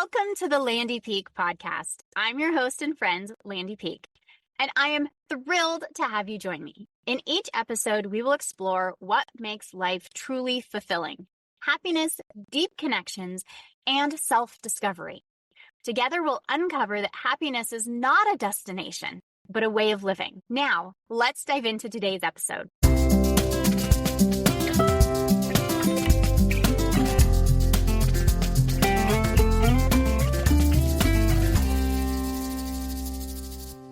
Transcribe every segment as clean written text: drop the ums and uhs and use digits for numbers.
Welcome to the Landy Peak podcast. I'm your host and friend, Landy Peak, and I am thrilled to have you join me. In each episode, we will explore what makes life truly fulfilling: happiness, deep connections, and self-discovery. Together, we'll uncover that happiness is not a destination, but a way of living. Now, let's dive into today's episode.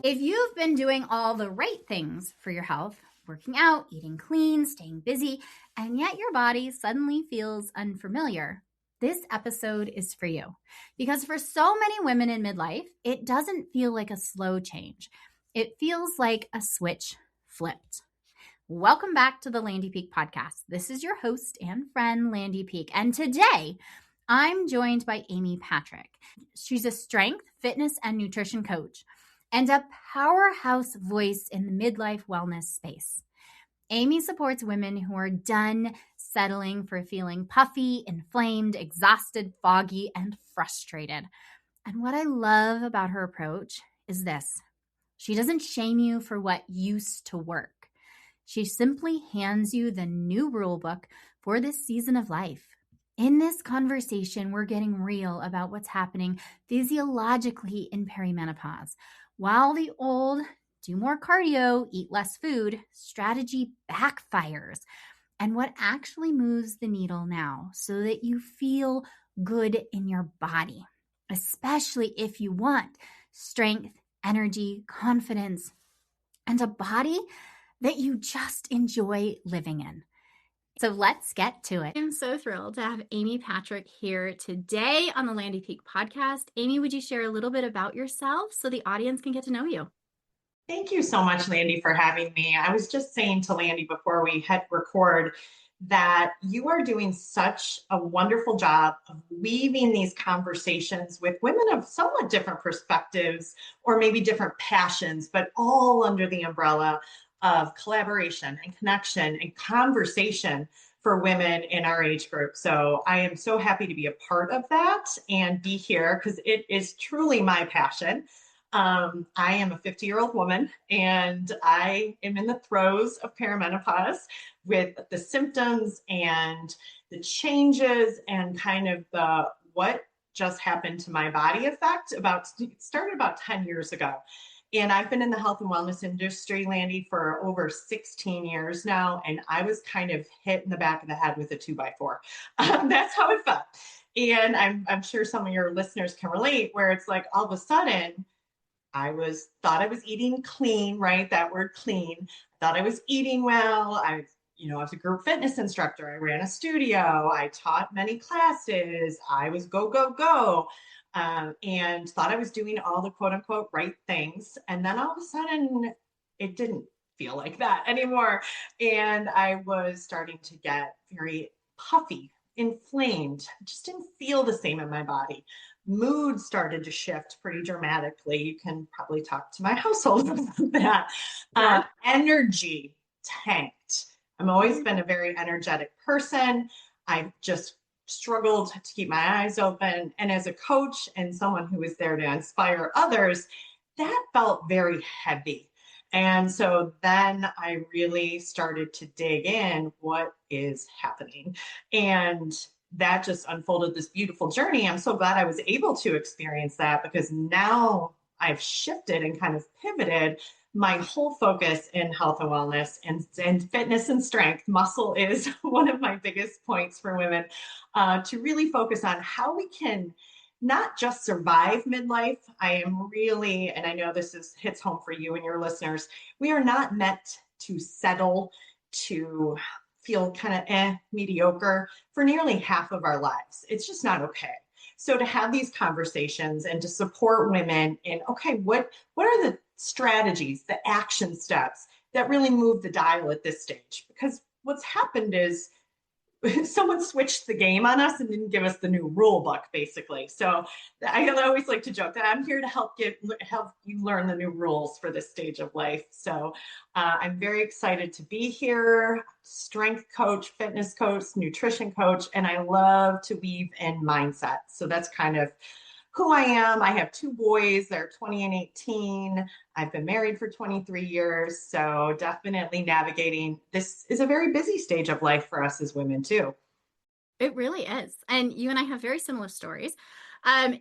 If you've been doing all the right things for your health, working out, eating clean, staying busy, and yet your body suddenly feels unfamiliar, this episode is for you. Because for so many women in midlife, it doesn't feel like a slow change. It feels like a switch flipped. Welcome back to the Landy Peak podcast. This is your host and friend, Landy Peak. And today, I'm joined by Amy Patrick. She's a strength, fitness, and nutrition coach, and a powerhouse voice in the midlife wellness space. Amy supports women who are done settling for feeling puffy, inflamed, exhausted, foggy, and frustrated. And what I love about her approach is this: she doesn't shame you for what used to work. She simply hands you the new rulebook for this season of life. In this conversation, we're getting real about what's happening physiologically in perimenopause. While the old do more cardio, eat less food strategy backfires, and what actually moves the needle now so that you feel good in your body, especially if you want strength, energy, confidence, and a body that you just enjoy living in. So let's get to it. I'm so thrilled to have Amy Patrick here today on the Landy Peak podcast. Amy, would you share a little bit about yourself so the audience can get to know you? Thank you so much, Landy, for having me. I was just saying to Landy before we hit record that you are doing such a wonderful job of weaving these conversations with women of somewhat different perspectives or maybe different passions, but all under the umbrella of collaboration and connection and conversation for women in our age group. So I am so happy to be a part of that and be here because it is truly my passion. I am a 50-year-old woman and I am in the throes of perimenopause with the symptoms and the changes and kind of the what just happened to my body effect. It started about 10 years ago. And I've been in the health and wellness industry, Landy, for over 16 years now. And I was kind of hit in the back of the head with a 2x4. That's how it felt. And I'm sure some of your listeners can relate, where it's like all of a sudden, thought I was eating clean, right? That word clean. Thought I was eating well. I was a group fitness instructor. I ran a studio. I taught many classes. I was go, go, go. And thought I was doing all the quote unquote right things. And then all of a sudden it didn't feel like that anymore. And I was starting to get very puffy, inflamed, just didn't feel the same in my body. Mood started to shift pretty dramatically. You can probably talk to my household about that. Energy tanked. I've always been a very energetic person. I've just struggled to keep my eyes open. And as a coach and someone who is there to inspire others, that felt very heavy. And so then I really started to dig in what is happening. And that just unfolded this beautiful journey. I'm so glad I was able to experience that because now I've shifted and kind of pivoted my whole focus in health and wellness and fitness and strength. Muscle is one of my biggest points for women to really focus on how we can not just survive midlife. I am really, and I know this hits home for you and your listeners, we are not meant to settle, to feel kind of mediocre for nearly half of our lives. It's just not okay. So to have these conversations and to support women in, okay, what are the strategies, the action steps that really move the dial at this stage? Because what's happened is someone switched the game on us and didn't give us the new rule book, basically. So I always like to joke that I'm here to help you learn the new rules for this stage of life. So I'm very excited to be here. Strength coach, fitness coach, nutrition coach, and I love to weave in mindset. So that's kind of who I am. I have two boys, they're 20 and 18. I've been married for 23 years. So definitely navigating this is a very busy stage of life for us as women, too. It really is. And you and I have very similar stories.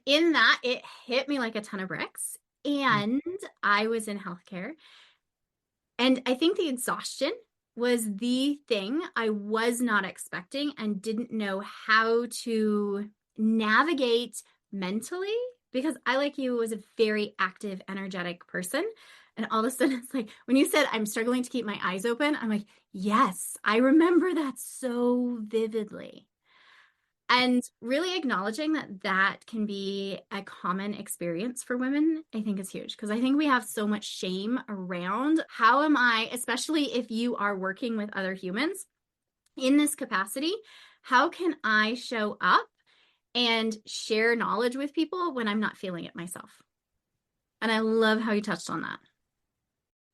In that it hit me like a ton of bricks. And I was in healthcare. And I think the exhaustion was the thing I was not expecting and didn't know how to navigate mentally because I, like you, was a very active, energetic person. And all of a sudden, it's like when you said, I'm struggling to keep my eyes open, I'm like, yes, I remember that so vividly. And really acknowledging that that can be a common experience for women, I think is huge because I think we have so much shame around how am I, especially if you are working with other humans in this capacity, how can I show up and share knowledge with people when I'm not feeling it myself? And I love how you touched on that.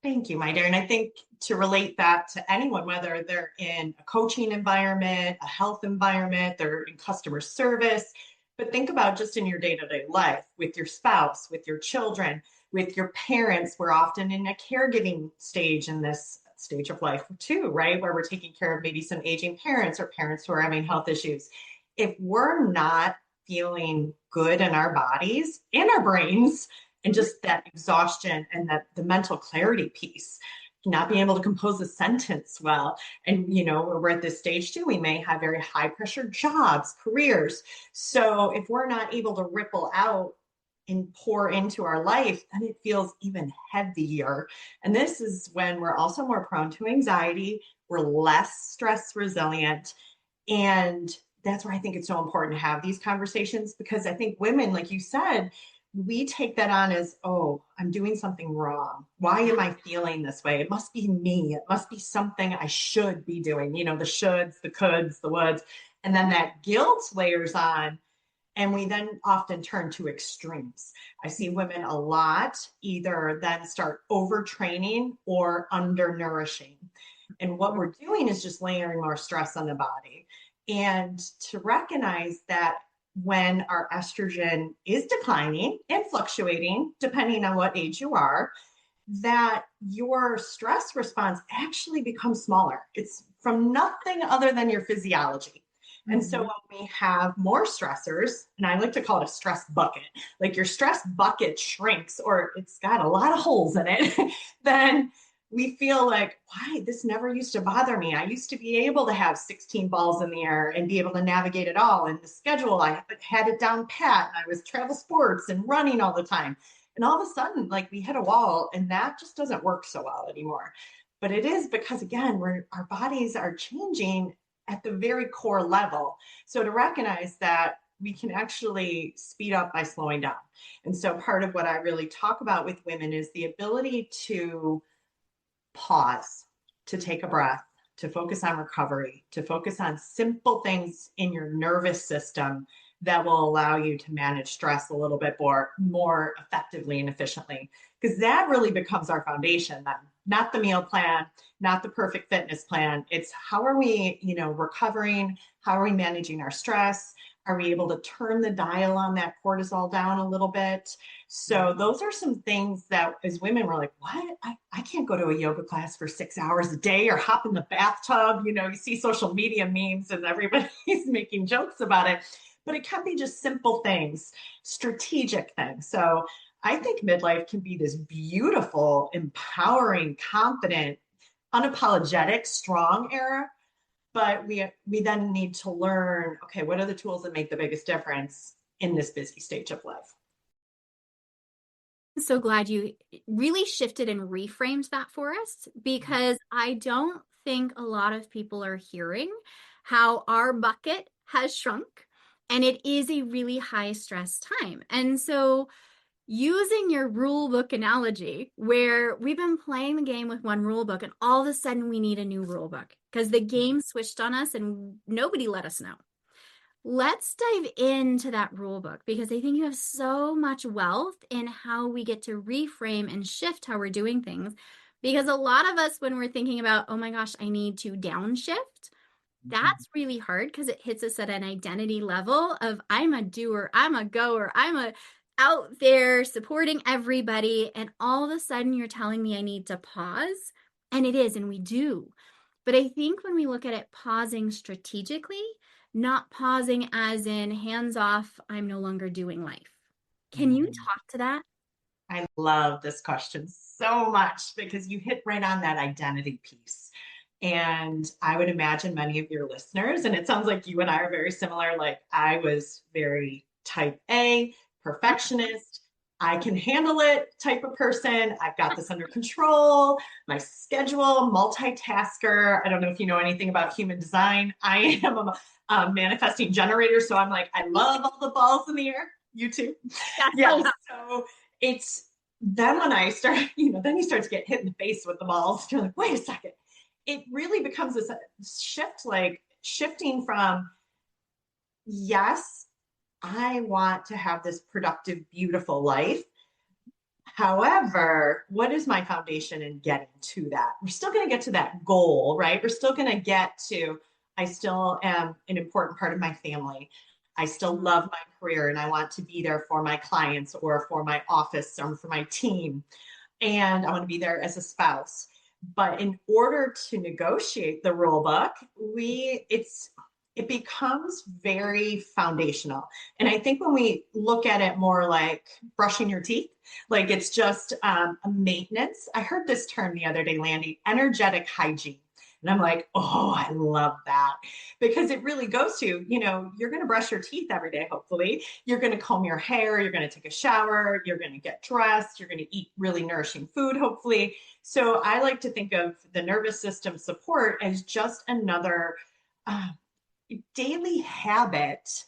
Thank you, my dear. And I think to relate that to anyone, whether they're in a coaching environment, a health environment, they're in customer service, but think about just in your day-to-day life with your spouse, with your children, with your parents. We're often in a caregiving stage in this stage of life too, right? Where we're taking care of maybe some aging parents or parents who are having health issues. If we're not feeling good in our bodies and our brains, and just that exhaustion and that the mental clarity piece, not being able to compose a sentence well. And we're at this stage too, we may have very high pressure jobs, careers. So if we're not able to ripple out and pour into our life, then it feels even heavier. And this is when we're also more prone to anxiety, we're less stress resilient. And that's where I think it's so important to have these conversations, because I think women, like you said, we take that on as, oh, I'm doing something wrong. Why am I feeling this way? It must be me. It must be something I should be doing. The shoulds, the coulds, the woulds. And then that guilt layers on. And we then often turn to extremes. I see women a lot either then start overtraining or undernourishing. And what we're doing is just layering more stress on the body. And to recognize that when our estrogen is declining and fluctuating, depending on what age you are, that your stress response actually becomes smaller. It's from nothing other than your physiology. And so when we have more stressors, and I like to call it a stress bucket, like your stress bucket shrinks or it's got a lot of holes in it, then we feel like, why? This never used to bother me. I used to be able to have 16 balls in the air and be able to navigate it all. And the schedule, I had it down pat. And I was travel sports and running all the time. And all of a sudden, like we hit a wall and that just doesn't work so well anymore. But it is because, again, our bodies are changing at the very core level. So to recognize that we can actually speed up by slowing down. And so part of what I really talk about with women is the ability to pause, to take a breath, to focus on recovery, to focus on simple things in your nervous system that will allow you to manage stress a little bit more effectively and efficiently. Because that really becomes our foundation then, not the meal plan, not the perfect fitness plan. It's how are we, recovering? How are we managing our stress? Are we able to turn the dial on that cortisol down a little bit? So those are some things that as women, we're like, what? I can't go to a yoga class for 6 hours a day or hop in the bathtub. You see social media memes and everybody's making jokes about it, but it can be just simple things, strategic things. So I think midlife can be this beautiful, empowering, confident, unapologetic, strong era. But we then need to learn, okay, what are the tools that make the biggest difference in this busy stage of life? I'm so glad you really shifted and reframed that for us, because I don't think a lot of people are hearing how our bucket has shrunk and it is a really high stress time. And so using your rule book analogy, where we've been playing the game with one rule book and all of a sudden we need a new rule book because the game switched on us and nobody let us know. Let's dive into that rule book, because I think you have so much wealth in how we get to reframe and shift how we're doing things. Because a lot of us, when we're thinking about, oh my gosh, I need to downshift, that's really hard because it hits us at an identity level of I'm a doer, I'm a goer, I'm a out there supporting everybody, and all of a sudden you're telling me I need to pause. And it is, and we do. But I think when we look at it pausing strategically, not pausing as in hands off, I'm no longer doing life. Can you Mm. talk to that? I love this question so much because you hit right on that identity piece. And I would imagine many of your listeners, and it sounds like you and I are very similar. Like I was very type A, Yep. perfectionist. I can handle it type of person. I've got this under control. My schedule, multitasker. I don't know if you know anything about human design. I am a manifesting generator. So I'm like, I love all the balls in the air. You too? Yes, I Yes. know. So it's then when I start, then you start to get hit in the face with the balls. You're like, wait a second. It really becomes this shift, like shifting from, yes, I want to have this productive, beautiful life. However, what is my foundation in getting to that? We're still going to get to that goal, right? We're still going to get to, I still am an important part of my family. I still love my career and I want to be there for my clients or for my office or for my team. And I want to be there as a spouse. But in order to negotiate the rule book, it becomes very foundational. And I think when we look at it more like brushing your teeth, like it's just a maintenance. I heard this term the other day, Landy, energetic hygiene. And I'm like, oh, I love that because it really goes to, you're going to brush your teeth every day, hopefully. You're going to comb your hair. You're going to take a shower. You're going to get dressed. You're going to eat really nourishing food, hopefully. So I like to think of the nervous system support as just another uh, daily habit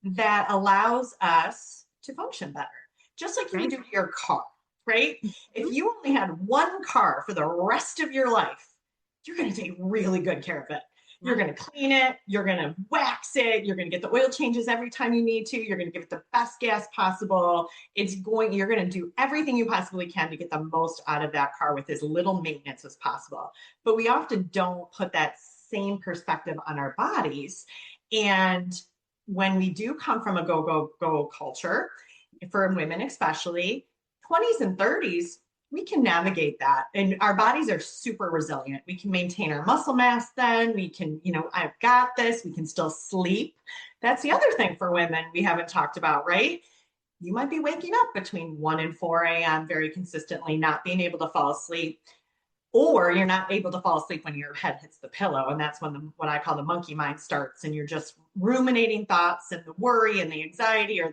that allows us to function better, just like you would Right. do to your car, right? If Mhm. you only had one car for the rest of your life, you're going to take really good care of it. You're Yeah. going to clean it. You're going to wax it. You're going to get the oil changes every time you need to. You're going to give it the best gas possible. You're going to do everything you possibly can to get the most out of that car with as little maintenance as possible. But we often don't put that same perspective on our bodies. And when we do come from a go, go, go culture, for women especially, 20s and 30s, we can navigate that. And our bodies are super resilient. We can maintain our muscle mass then. We can, I've got this. We can still sleep. That's the other thing for women we haven't talked about, right? You might be waking up between 1 and 4 a.m. very consistently, not being able to fall asleep. Or you're not able to fall asleep when your head hits the pillow. And that's when what I call the monkey mind starts. And you're just ruminating thoughts and the worry and the anxiety or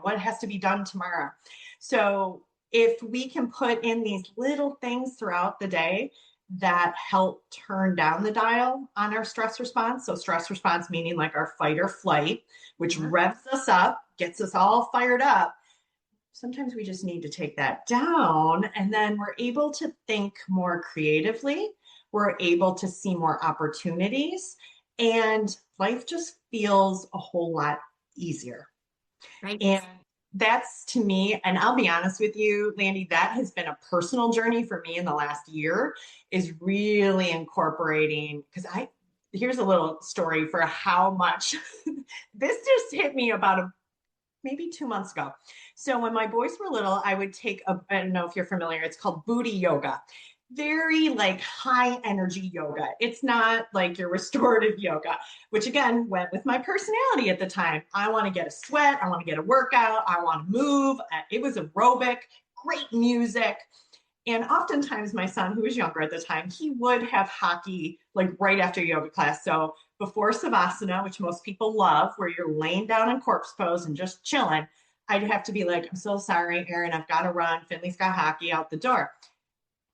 what has to be done tomorrow. So if we can put in these little things throughout the day that help turn down the dial on our stress response. So stress response meaning like our fight or flight, which Yeah. revs us up, gets us all fired up. Sometimes we just need to take that down and then we're able to think more creatively. We're able to see more opportunities and life just feels a whole lot easier. Right. And that's to me, and I'll be honest with you, Landy, that has been a personal journey for me in the last year, is really incorporating, because here's a little story for how much this just hit me about maybe 2 months ago. So when my boys were little, I would take I don't know if you're familiar, it's called booty yoga. Very like high energy yoga. It's not like your restorative yoga, which again went with my personality at the time. I want to get a sweat. I want to get a workout. I want to move. It was aerobic, great music. And oftentimes my son, who was younger at the time, he would have hockey like right after yoga class. So before Savasana, which most people love, where you're laying down in corpse pose and just chilling, I'd have to be like, I'm so sorry, Erin, I've got to run. Finley's got hockey out the door.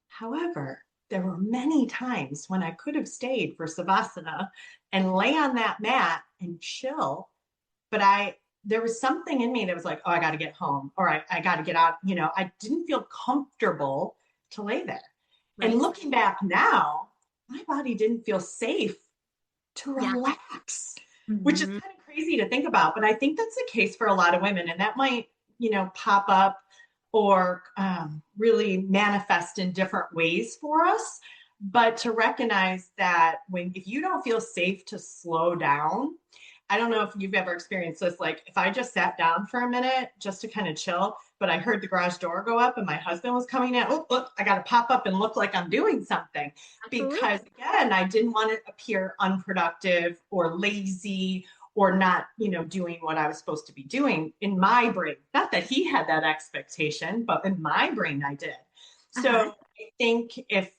However, there were many times when I could have stayed for Savasana and lay on that mat and chill. But there was something in me that was like, oh, I got to get home or I got to get out. I didn't feel comfortable to lay there. And Right. looking back now, my body didn't feel safe to Yeah. relax, which is Mhm. kind of crazy to think about. But I think that's the case for a lot of women. And that might, pop up or really manifest in different ways for us. But to recognize that if you don't feel safe to slow down, I don't know if you've ever experienced this. Like if I just sat down for a minute just to kind of chill, but I heard the garage door go up and my husband was coming in. Oh, look, I got to pop up and look like I'm doing something Absolutely. because again, I didn't want to appear unproductive or lazy or not, doing what I was supposed to be doing in my brain. Not that he had that expectation, but in my brain, I did. Uh-huh. So I think if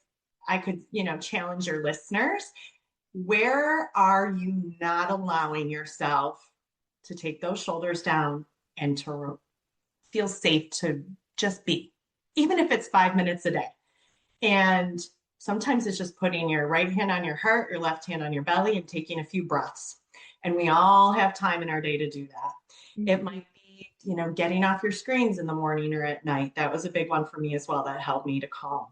I could, challenge your listeners, where are you not allowing yourself to take those shoulders down and to feel safe to just be, even if it's 5 minutes a day? And sometimes it's just putting your right hand on your heart, your left hand on your belly, and taking a few breaths. And we all have time in our day to do that. It Mhm. might be, getting off your screens in the morning or at night. That was a big one for me as well. That helped me to calm.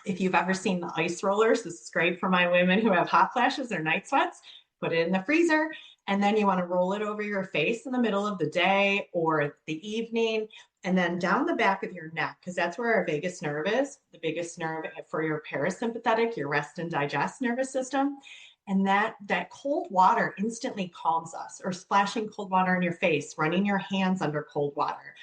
If you've ever seen the ice rollers, this is great for my women who have hot flashes or night sweats. Put it in the freezer, and then you want to roll it over your face in the middle of the day or the evening, and then down the back of your neck, because that's where our vagus nerve is, the biggest nerve for your parasympathetic, your rest and digest nervous system. And that cold water instantly calms us, or splashing cold water in your face, running your hands under cold water,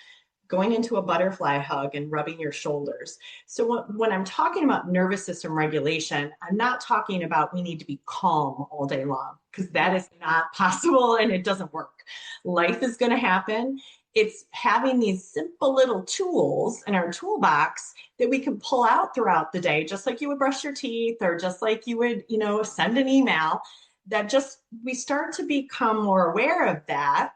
going into a butterfly hug and rubbing your shoulders. So when I'm talking about nervous system regulation, I'm not talking about we need to be calm all day long, because that is not possible and it doesn't work. Life is going to happen. It's having these simple little tools in our toolbox that we can pull out throughout the day, just like you would brush your teeth or just like you would, send an email, that just we start to become more aware of that,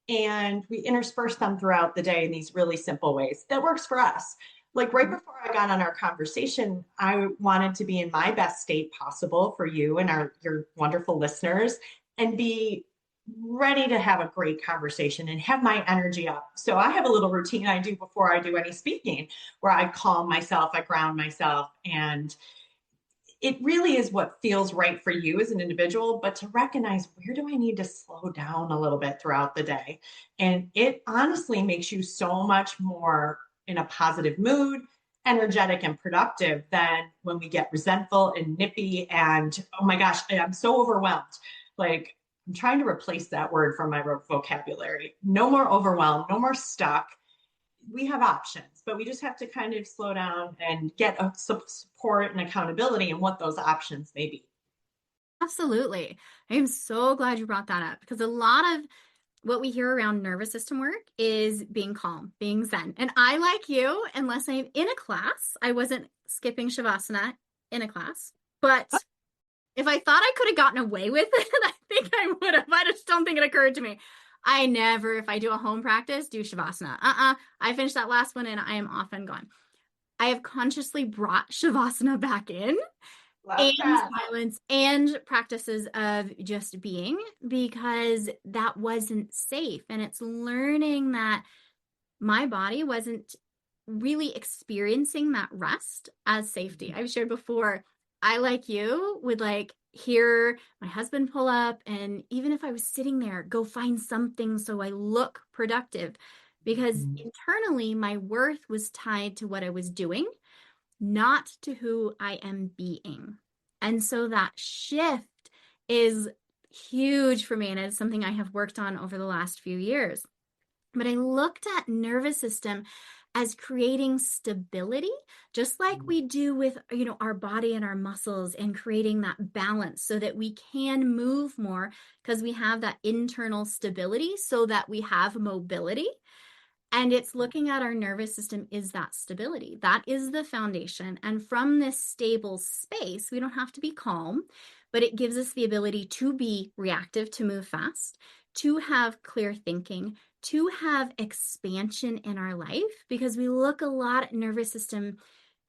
and we intersperse them throughout the day in these really simple ways that works for us. Like right before I got on our conversation, I wanted to be in my best state possible for you and your wonderful listeners, and be ready to have a great conversation and have my energy up. So I have a little routine I do before I do any speaking, where I calm myself, I ground myself, and it really is what feels right for you as an individual, but to recognize, where do I need to slow down a little bit throughout the day? And it honestly makes you so much more in a positive mood, energetic and productive, than when we get resentful and nippy and, oh my gosh, I'm so overwhelmed. Like, I'm trying to replace that word from my vocabulary. No more overwhelmed, no more stuck. We have options, but we just have to kind of slow down and get a support and accountability in what those options may be. Absolutely. I am so glad you brought that up, because a lot of what we hear around nervous system work is being calm, being zen. And I, like you, unless I'm in a class, I wasn't skipping Shavasana in a class, but if I thought I could have gotten away with it, I think I would have. I just don't think it occurred to me. I never, if I do a home practice, do Shavasana. I finished that last one and I am off and gone. I have consciously brought Shavasana back in, Love and that. silence and practices of just being, because that wasn't safe. And it's learning that my body wasn't really experiencing that rest as safety. I've shared before, I, like you, would like hear my husband pull up, and even if I was sitting there, go find something so I look productive, because internally my worth was tied to what I was doing, not to who I am being. And so that shift is huge for me, and it's something I have worked on over the last few years. But I looked at nervous system as creating stability, just like we do with, our body and our muscles, and creating that balance so that we can move more, because we have that internal stability so that we have mobility. And it's looking at our nervous system is that stability. That is the foundation. And from this stable space, we don't have to be calm, but it gives us the ability to be reactive, to move fast, to have clear thinking, to have expansion in our life, because we look a lot at nervous system.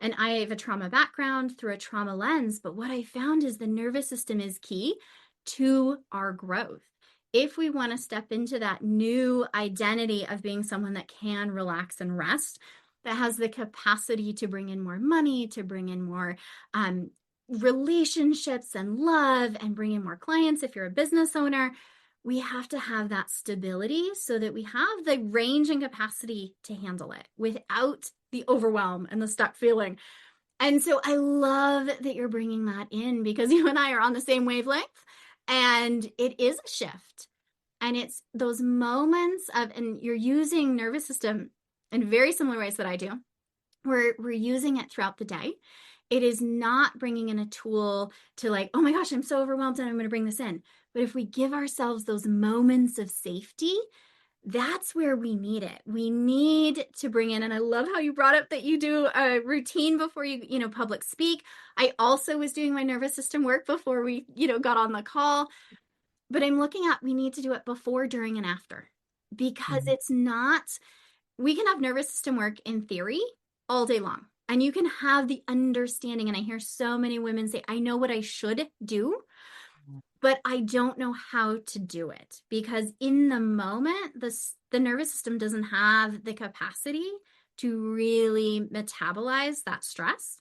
And I have a trauma background through a trauma lens, but what I found is the nervous system is key to our growth. If we want to step into that new identity of being someone that can relax and rest, that has the capacity to bring in more money, to bring in more relationships and love, and bring in more clients, if you're a business owner, we have to have that stability so that we have the range and capacity to handle it without the overwhelm and the stuck feeling. And so I love that you're bringing that in, because you and I are on the same wavelength, and it is a shift. And it's those moments of, and you're using nervous system in very similar ways that I do. We're using it throughout the day. It is not bringing in a tool to like, oh my gosh, I'm so overwhelmed and I'm going to bring this in. But if we give ourselves those moments of safety, that's where we need it. We need to bring in, and I love how you brought up that you do a routine before you public speak. I also was doing my nervous system work before we, got on the call. But I'm looking at, we need to do it before, during, and after, because it's not, we can have nervous system work in theory all day long. And you can have the understanding. And I hear so many women say, I know what I should do, but I don't know how to do it, because in the moment, the nervous system doesn't have the capacity to really metabolize that stress.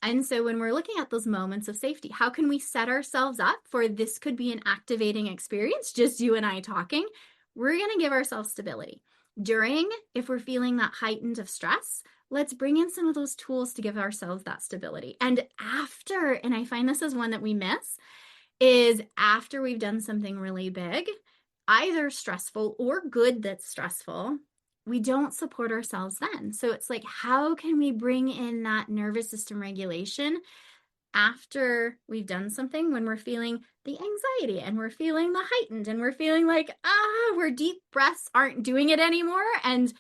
And so when we're looking at those moments of safety, how can we set ourselves up for this could be an activating experience, just you and I talking? We're going to give ourselves stability. During, if we're feeling that heightened of stress, let's bring in some of those tools to give ourselves that stability. And after, and I find this is one that we miss, is after we've done something really big, either stressful or good that's stressful, we don't support ourselves then. So it's like, how can we bring in that nervous system regulation after we've done something, when we're feeling the anxiety and we're feeling the heightened and we're feeling like, where deep breaths aren't doing it anymore. And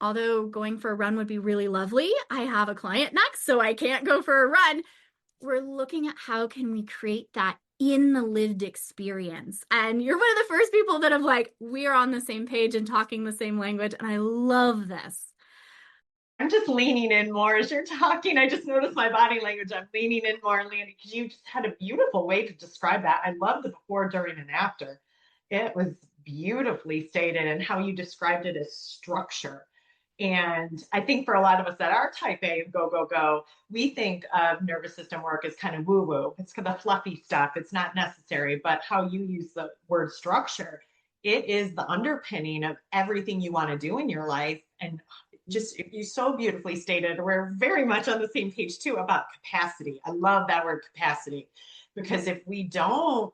although going for a run would be really lovely, I have a client next, so I can't go for a run. We're looking at how can we create that in the lived experience. And you're one of the first people that have like, we're on the same page and talking the same language. And I love this. I'm just leaning in more as you're talking. I just noticed my body language. I'm leaning in more, Landy, because you just had a beautiful way to describe that. I love the before, during, and after. It was beautifully stated, and how you described it as structure. And I think for a lot of us that are type A of go, go, go, we think of nervous system work as kind of woo woo. It's the fluffy stuff. It's not necessary. But how you use the word structure, it is the underpinning of everything you want to do in your life. And just, you so beautifully stated, we're very much on the same page too about capacity. I love that word capacity, because if we don't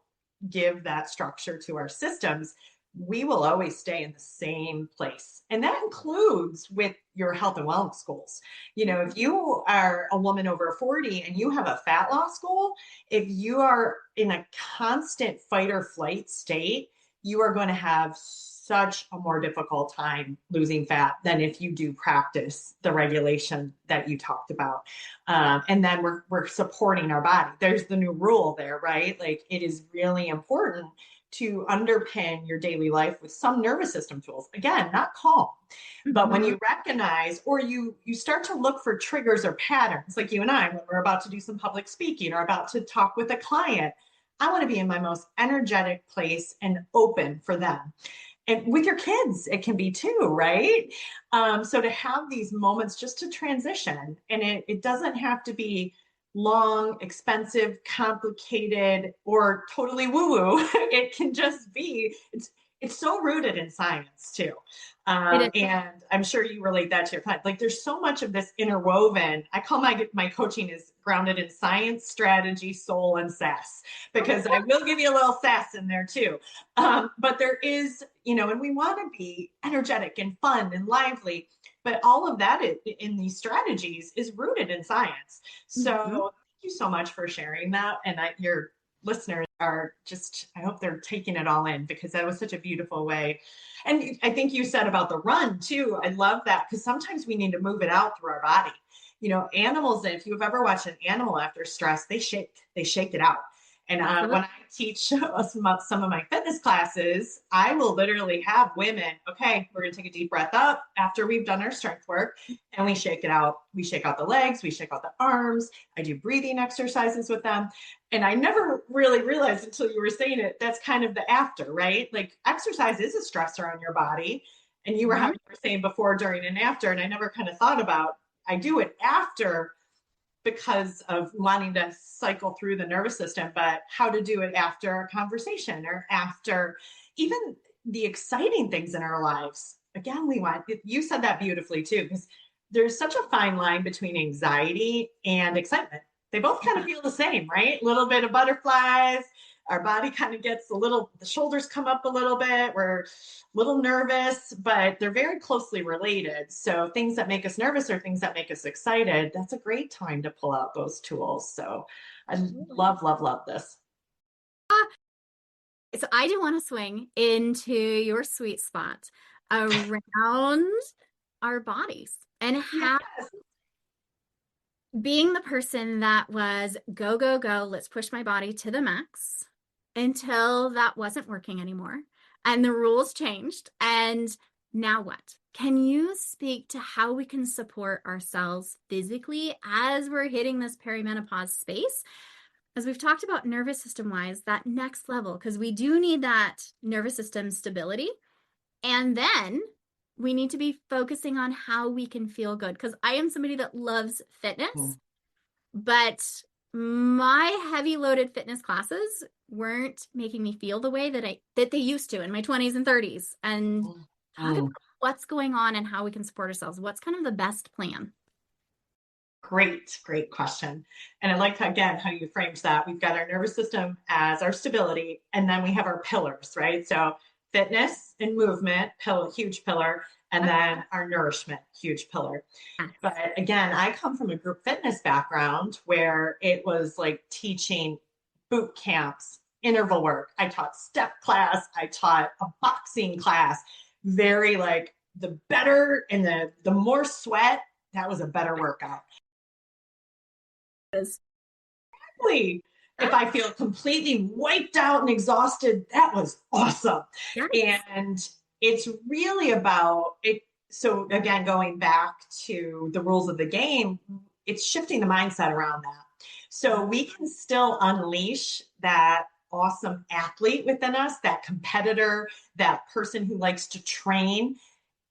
give that structure to our systems, we will always stay in the same place. And that includes with your health and wellness goals. If you are a woman over 40 and you have a fat loss goal, if you are in a constant fight or flight state, you are going to have such a more difficult time losing fat than if you do practice the regulation that you talked about. And then we're supporting our body. There's the new rule there, right? Like, it is really important to underpin your daily life with some nervous system tools. Again, not calm, but when you recognize, or you start to look for triggers or patterns, like you and I, when we're about to do some public speaking or about to talk with a client, I want to be in my most energetic place and open for them. And with your kids, it can be too, right? So to have these moments just to transition, and it doesn't have to be long, expensive, complicated, or totally woo-woo. It can just be, it's so rooted in science too. And I'm sure you relate that to your client. Like, there's so much of this interwoven. I call my coaching is grounded in science, strategy, soul, and sass, because I will give you a little sass in there too. But there is, and we want to be energetic and fun and lively, but all of that in these strategies is rooted in science. So thank you so much for sharing that. And your listeners are just, I hope they're taking it all in, because that was such a beautiful way. And I think you said about the run too. I love that, because sometimes we need to move it out through our body. Animals, if you've ever watched an animal after stress, they shake it out. And when I teach some of my fitness classes, I will literally have women, okay, we're going to take a deep breath up after we've done our strength work, and we shake it out. We shake out the legs, we shake out the arms. I do breathing exercises with them. And I never really realized until you were saying it, that's kind of the after, right? Like, exercise is a stressor on your body. And you were saying before, during, and after, and I never kind of thought about, I do it after because of wanting to cycle through the nervous system, but how to do it after a conversation or after even the exciting things in our lives. Again, you said that beautifully too, because there's such a fine line between anxiety and excitement. They both kind of feel the same, right? A little bit of butterflies, our body kind of gets the shoulders come up a little bit. We're a little nervous, but they're very closely related. So things that make us nervous or things that make us excited, that's a great time to pull out those tools. So I love, love, love this. So I do want to swing into your sweet spot around our bodies and how Yes. being the person that was go, go, go, let's push my body to the max until that wasn't working anymore. And the rules changed. And now what? Can you speak to how we can support ourselves physically as we're hitting this perimenopause space? As we've talked about nervous system wise, that next level, because we do need that nervous system stability. And then we need to be focusing on how we can feel good. Because I am somebody that loves fitness, but my heavy loaded fitness classes weren't making me feel the way that they used to in my 20s and 30s. And talk about what's going on and how we can support ourselves. What's kind of the best plan? Great, great question. And I like, again, how you framed that. We've got our nervous system as our stability, and then we have our pillars, right? So fitness and movement, huge pillar, and then our nourishment, huge pillar. But again, I come from a group fitness background where it was like teaching boot camps, interval work. I taught step class, I taught a boxing class, very like the better and the more sweat, that was a better workout. Exactly. If I feel completely wiped out and exhausted, that was awesome. Yes. And it's really about it. So again, going back to the rules of the game, it's shifting the mindset around that. So we can still unleash that awesome athlete within us, that competitor, that person who likes to train.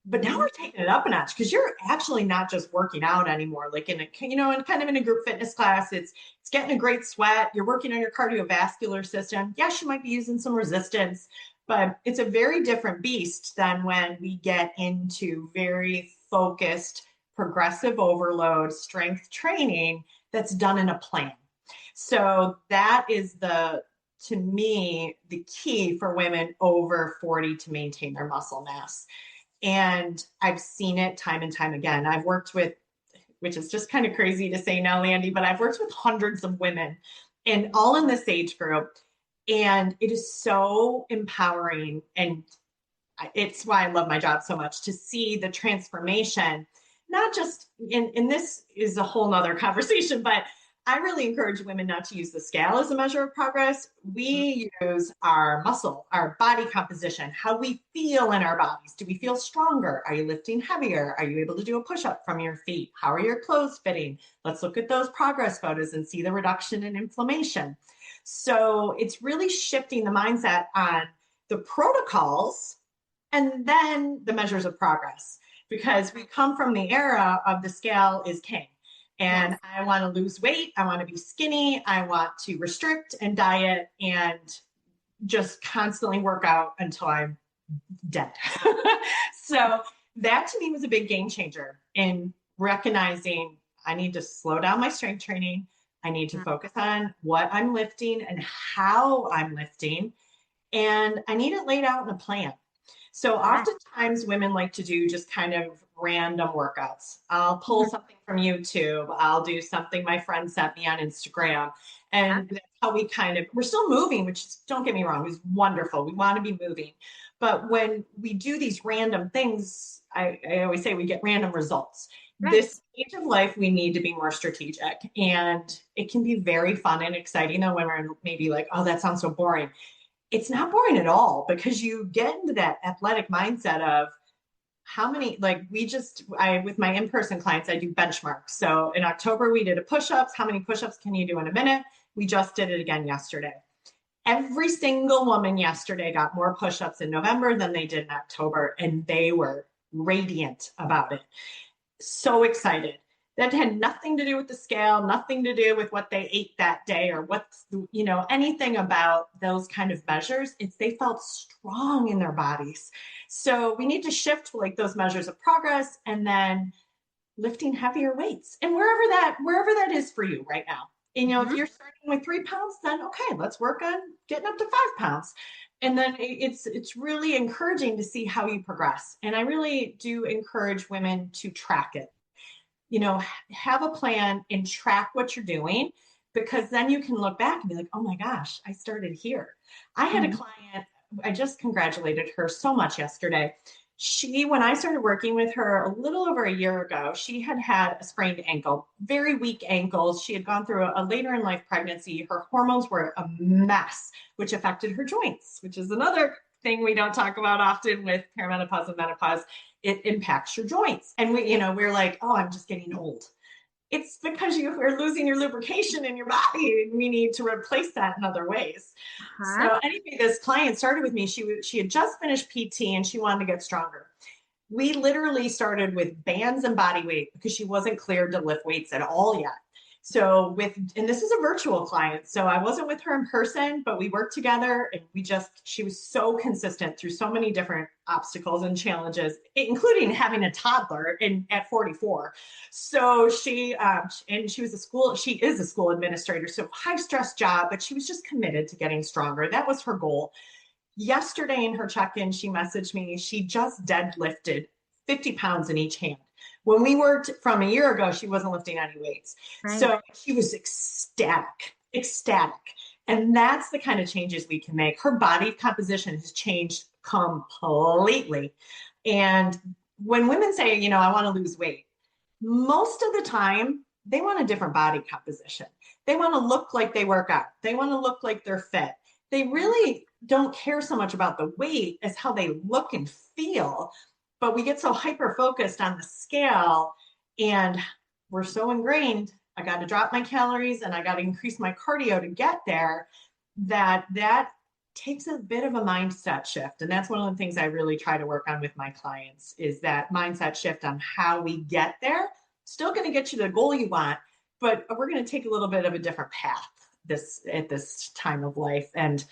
But now we're taking it up a notch because you're actually not just working out anymore. Like in a, and kind of in a group fitness class, it's getting a great sweat. You're working on your cardiovascular system. Yes, you might be using some resistance, but it's a very different beast than when we get into very focused, progressive overload strength training that's done in a plan. So that is to me, the key for women over 40 to maintain their muscle mass. And I've seen it time and time again. I've worked with, which is just kind of crazy to say now, Landy, but I've worked with hundreds of women and all in this age group. And it is so empowering. And it's why I love my job so much, to see the transformation, not just in this is a whole nother conversation, but I really encourage women not to use the scale as a measure of progress. We use our muscle, our body composition, how we feel in our bodies. Do we feel stronger? Are you lifting heavier? Are you able to do a push-up from your feet? How are your clothes fitting? Let's look at those progress photos and see the reduction in inflammation. So it's really shifting the mindset on the protocols and then the measures of progress, because we come from the era of the scale is king. And yes. I want to lose weight. I want to be skinny. I want to restrict and diet and just constantly work out until I'm dead. So that to me was a big game changer in recognizing I need to slow down my strength training. I need to focus on what I'm lifting and how I'm lifting. And I need it laid out in a plan. So oftentimes women like to do just kind of random workouts. I'll pull something from YouTube. I'll do something my friend sent me on Instagram. And that's how we're still moving, which is, don't get me wrong, is wonderful. We want to be moving. But when we do these random things, I always say we get random results. Right. This stage of life, we need to be more strategic. And it can be very fun and exciting though when we're maybe like, oh, that sounds so boring. It's not boring at all, because you get into that athletic mindset of how many, with my in-person clients, I do benchmarks. So in October, we did a push-ups. How many push-ups can you do in a minute? We just did it again yesterday. Every single woman yesterday got more push-ups in November than they did in October, and they were radiant about it. So excited. That had nothing to do with the scale, nothing to do with what they ate that day or anything about those kind of measures. It's they felt strong in their bodies. So we need to shift like those measures of progress and then lifting heavier weights and wherever that is for you right now. And, if Mhm. you're starting with 3 pounds, then okay, let's work on getting up to 5 pounds. And then it's really encouraging to see how you progress. And I really do encourage women to track it. Have a plan and track what you're doing, because then you can look back and be like, oh my gosh, I started here. I had a Mhm. client, I just congratulated her so much yesterday. When I started working with her a little over a year ago, she had had a sprained ankle, very weak ankles. She had gone through a later in life pregnancy. Her hormones were a mess, which affected her joints, which is another thing we don't talk about often with perimenopause and menopause. It impacts your joints. And we're like, oh, I'm just getting old. It's because you are losing your lubrication in your body, and we need to replace that in other ways. Uh-huh. So anyway, this client started with me. She had just finished PT and she wanted to get stronger. We literally started with bands and body weight because she wasn't cleared to lift weights at all yet. And this is a virtual client, so I wasn't with her in person, but we worked together, and she was so consistent through so many different obstacles and challenges, including having a toddler at 44. So she is a school administrator, so high stress job, but she was just committed to getting stronger. That was her goal. Yesterday in her check-in, she messaged me. She just deadlifted 50 pounds in each hand. When we worked from a year ago, she wasn't lifting any weights. Right. So she was ecstatic, ecstatic. And that's the kind of changes we can make. Her body composition has changed completely. And when women say, I want to lose weight, most of the time they want a different body composition. They want to look like they work out. They want to look like they're fit. They really don't care so much about the weight as how they look and feel. But we get so hyper focused on the scale, and we're so ingrained. I got to drop my calories and I got to increase my cardio to get there, that takes a bit of a mindset shift. And that's one of the things I really try to work on with my clients, is that mindset shift on how we get there. Still going to get you the goal you want, but we're going to take a little bit of a different path at this time of life. And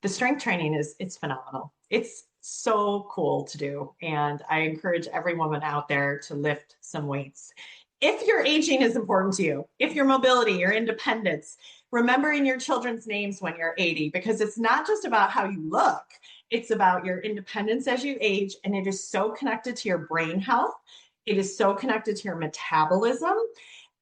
the strength training it's phenomenal. It's so cool to do. And I encourage every woman out there to lift some weights. If your aging is important to you, if your mobility, your independence, remembering your children's names when you're 80, because it's not just about how you look, it's about your independence as you age. And it is so connected to your brain health. It is so connected to your metabolism,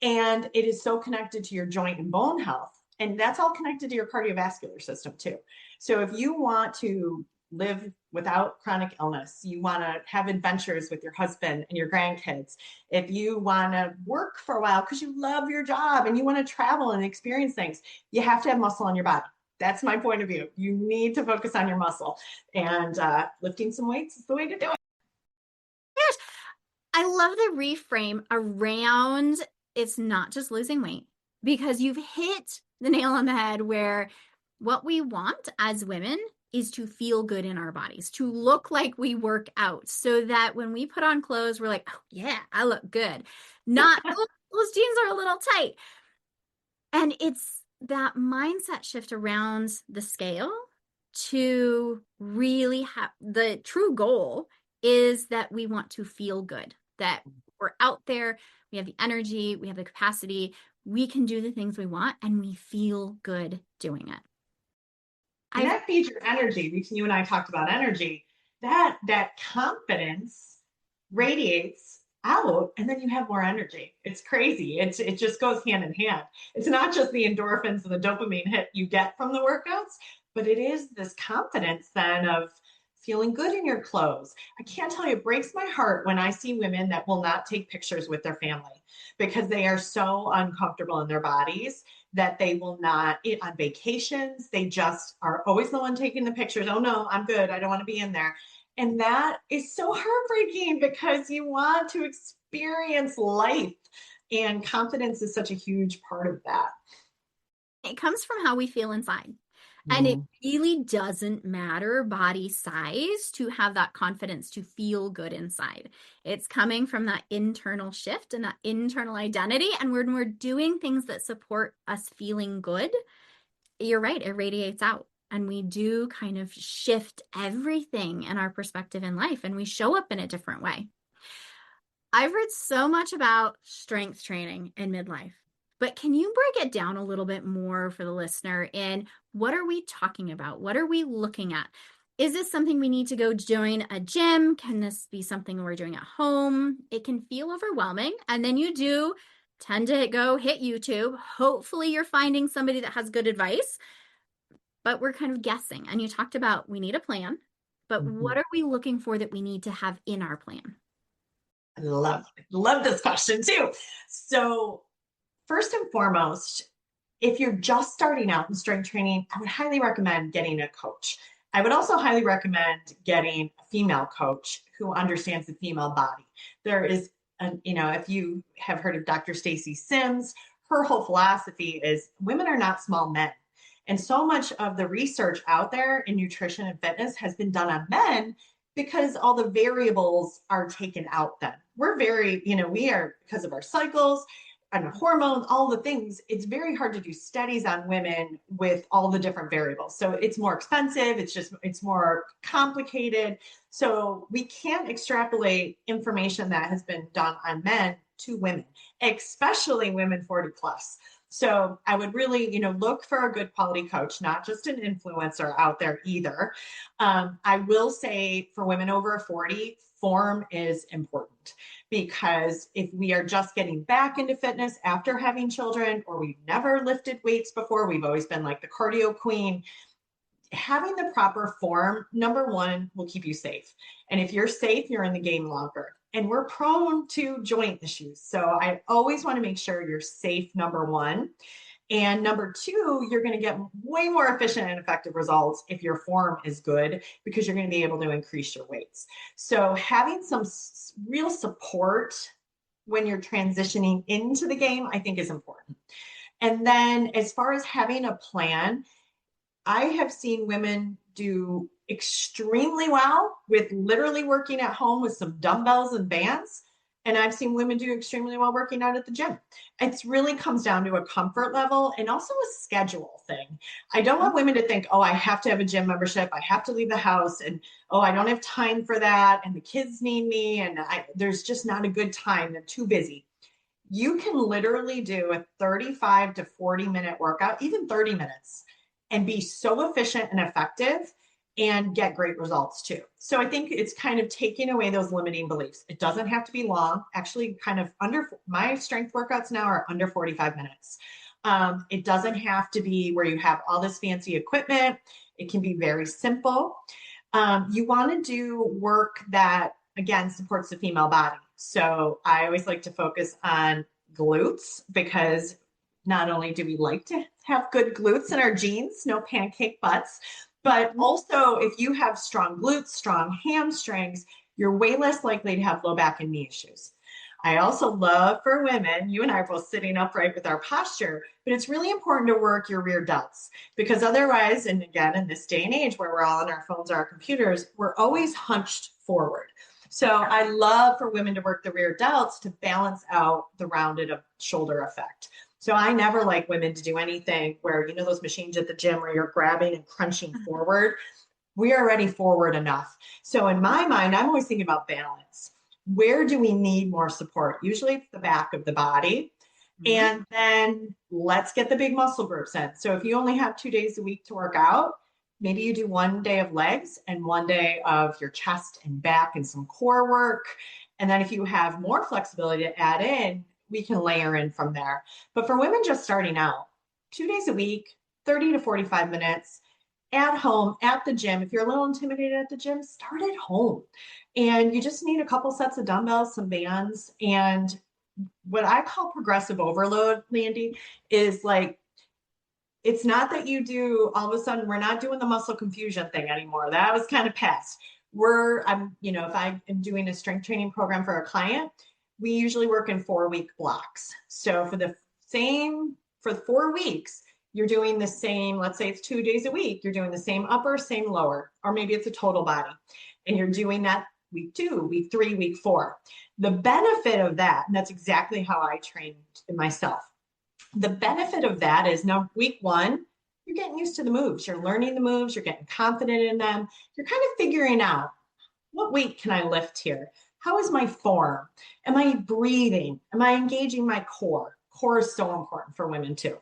and it is so connected to your joint and bone health. And that's all connected to your cardiovascular system too. So if you want to live without chronic illness, you want to have adventures with your husband and your grandkids, if you want to work for a while because you love your job and you want to travel and experience things, you have to have muscle on your body. That's my point of view. You need to focus on your muscle, and lifting some weights is the way to do it. Gosh, I love the reframe around it's not just losing weight, because you've hit the nail on the head where what we want as women is to feel good in our bodies, to look like we work out, so that when we put on clothes, we're like, oh, yeah, I look good. Not, oh, those jeans are a little tight. And it's that mindset shift around the scale to really have the true goal is that we want to feel good, that we're out there, we have the energy, we have the capacity, we can do the things we want, and we feel good doing it. And I've that feeds your energy. You and I talked about energy. That confidence radiates out, and then you have more energy. It's crazy. It just goes hand in hand. It's not just the endorphins and the dopamine hit you get from the workouts, but it is this confidence then of feeling good in your clothes. I can't tell you, it breaks my heart when I see women that will not take pictures with their family because they are so uncomfortable in their bodies that they will not on vacations. They just are always the one taking the pictures. Oh no, I'm good. I don't want to be in there. And that is so heartbreaking because you want to experience life, and confidence is such a huge part of that. It comes from how we feel inside. And it Mm. really doesn't matter body size to have that confidence to feel good inside. It's coming from that internal shift and that internal identity. And when we're doing things that support us feeling good, you're right, it radiates out. And we do kind of shift everything in our perspective in life, and we show up in a different way. I've read so much about strength training in midlife. But can you break it down a little bit more for the listener? And what are we talking about? What are we looking at? Is this something we need to go join a gym? Can this be something we're doing at home? It can feel overwhelming. And then you do tend to hit YouTube. Hopefully you're finding somebody that has good advice, but we're kind of guessing. And you talked about we need a plan, but what are we looking for that we need to have in our plan? I love this question too. So first and foremost, if you're just starting out in strength training, I would highly recommend getting a coach. I would also highly recommend getting a female coach who understands the female body. There is, if you have heard of Dr. Stacy Sims, her whole philosophy is women are not small men. And so much of the research out there in nutrition and fitness has been done on men because all the variables are taken out then. We're we are, because of our cycles and hormones, all the things, it's very hard to do studies on women with all the different variables. So it's more expensive. It's more complicated. So we can't extrapolate information that has been done on men to women, especially women 40 plus. So I would really, look for a good quality coach, not just an influencer out there either. I will say for women over 40, form is important, because if we are just getting back into fitness after having children, or we've never lifted weights before, we've always been like the cardio queen, having the proper form, number one, will keep you safe. And if you're safe, you're in the game longer. And we're prone to joint issues. So I always want to make sure you're safe, number one. And number two, you're going to get way more efficient and effective results if your form is good, because you're going to be able to increase your weights. So having some real support when you're transitioning into the game, I think is important. And then as far as having a plan, I have seen women do extremely well with literally working at home with some dumbbells and bands. And I've seen women do extremely well working out at the gym. It really comes down to a comfort level and also a schedule thing. I don't want women to think, oh, I have to have a gym membership. I have to leave the house. And, oh, I don't have time for that. And the kids need me. And there's just not a good time. They're too busy. You can literally do a 35 to 40-minute workout, even 30 minutes, and be so efficient and effective and get great results too. So I think it's kind of taking away those limiting beliefs. It doesn't have to be long. Actually, kind of my strength workouts now are under 45 minutes. It doesn't have to be where you have all this fancy equipment. It can be very simple. You want to do work that, again, supports the female body. So I always like to focus on glutes, because not only do we like to have good glutes in our genes, no pancake butts, but also if you have strong glutes, strong hamstrings, you're way less likely to have low back and knee issues. I also love for women, you and I are both sitting upright with our posture, but it's really important to work your rear delts, because otherwise, and again, in this day and age where we're all on our phones or our computers, we're always hunched forward. So I love for women to work the rear delts to balance out the rounded shoulder effect. So I never like women to do anything where, those machines at the gym where you're grabbing and crunching forward. We are already forward enough. So in my mind, I'm always thinking about balance. Where do we need more support? Usually it's the back of the body. And then let's get the big muscle groups in. So if you only have 2 days a week to work out, maybe you do 1 day of legs and 1 day of your chest and back and some core work. And then if you have more flexibility to add in, we can layer in from there. But for women just starting out, 2 days a week, 30 to 45 minutes at home, at the gym. If you're a little intimidated at the gym, start at home. And you just need a couple sets of dumbbells, some bands. And what I call progressive overload, Landy, is like, it's not that you do all of a sudden, we're not doing the muscle confusion thing anymore. That was kind of past. If I am doing a strength training program for a client, we usually work in 4-week blocks. So for 4 weeks, you're doing the same, let's say it's 2 days a week, you're doing the same upper, same lower, or maybe it's a total body. And you're doing that week 2, week 3, week 4. The benefit of that, and that's exactly how I trained myself. The benefit of that is now week 1, you're getting used to the moves. You're learning the moves. You're getting confident in them. You're kind of figuring out, what weight can I lift here? How is my form? Am I breathing? Am I engaging my core? core is so important for women too.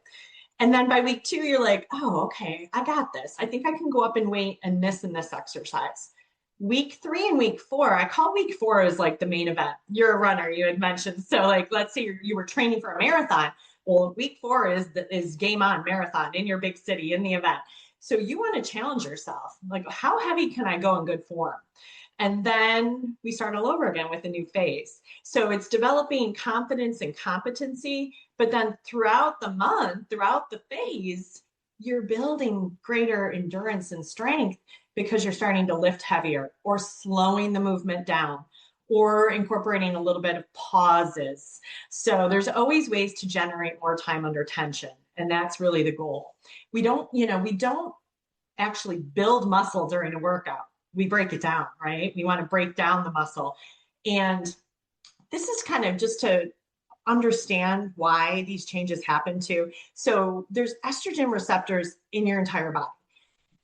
And then by week 2, you're like, oh, okay, I got this. I think I can go up in weight and this exercise. Week 3 and week 4, I call week 4 as like the main event. You're a runner, you had mentioned. So like, let's say you were training for a marathon. Well, week 4 is game on marathon in your big city in the event. So you want to challenge yourself. Like, how heavy can I go in good form? And then we start all over again with a new phase. So it's developing confidence and competency, but then throughout the month, throughout the phase, you're building greater endurance and strength because you're starting to lift heavier or slowing the movement down or incorporating a little bit of pauses. So there's always ways to generate more time under tension. And that's really the goal. We don't actually build muscle during a workout. We break it down, right? We want to break down the muscle. And this is kind of just to understand why these changes happen too. So there's estrogen receptors in your entire body.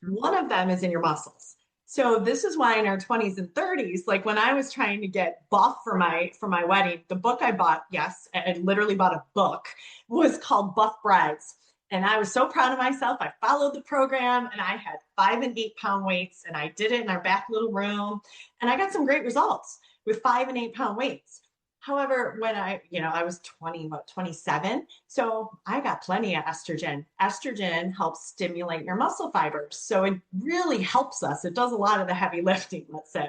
One of them is in your muscles. So this is why in our 20s and 30s, like when I was trying to get buff for my wedding, the book I bought, yes, I literally bought a book, was called Buff Brides. And I was so proud of myself. I followed the program and I had 5 and 8 pound weights and I did it in our back little room. And I got some great results with 5 and 8 pound weights. However, when I was 27. So I got plenty of estrogen. Estrogen helps stimulate your muscle fibers. So it really helps us. It does a lot of the heavy lifting, let's say.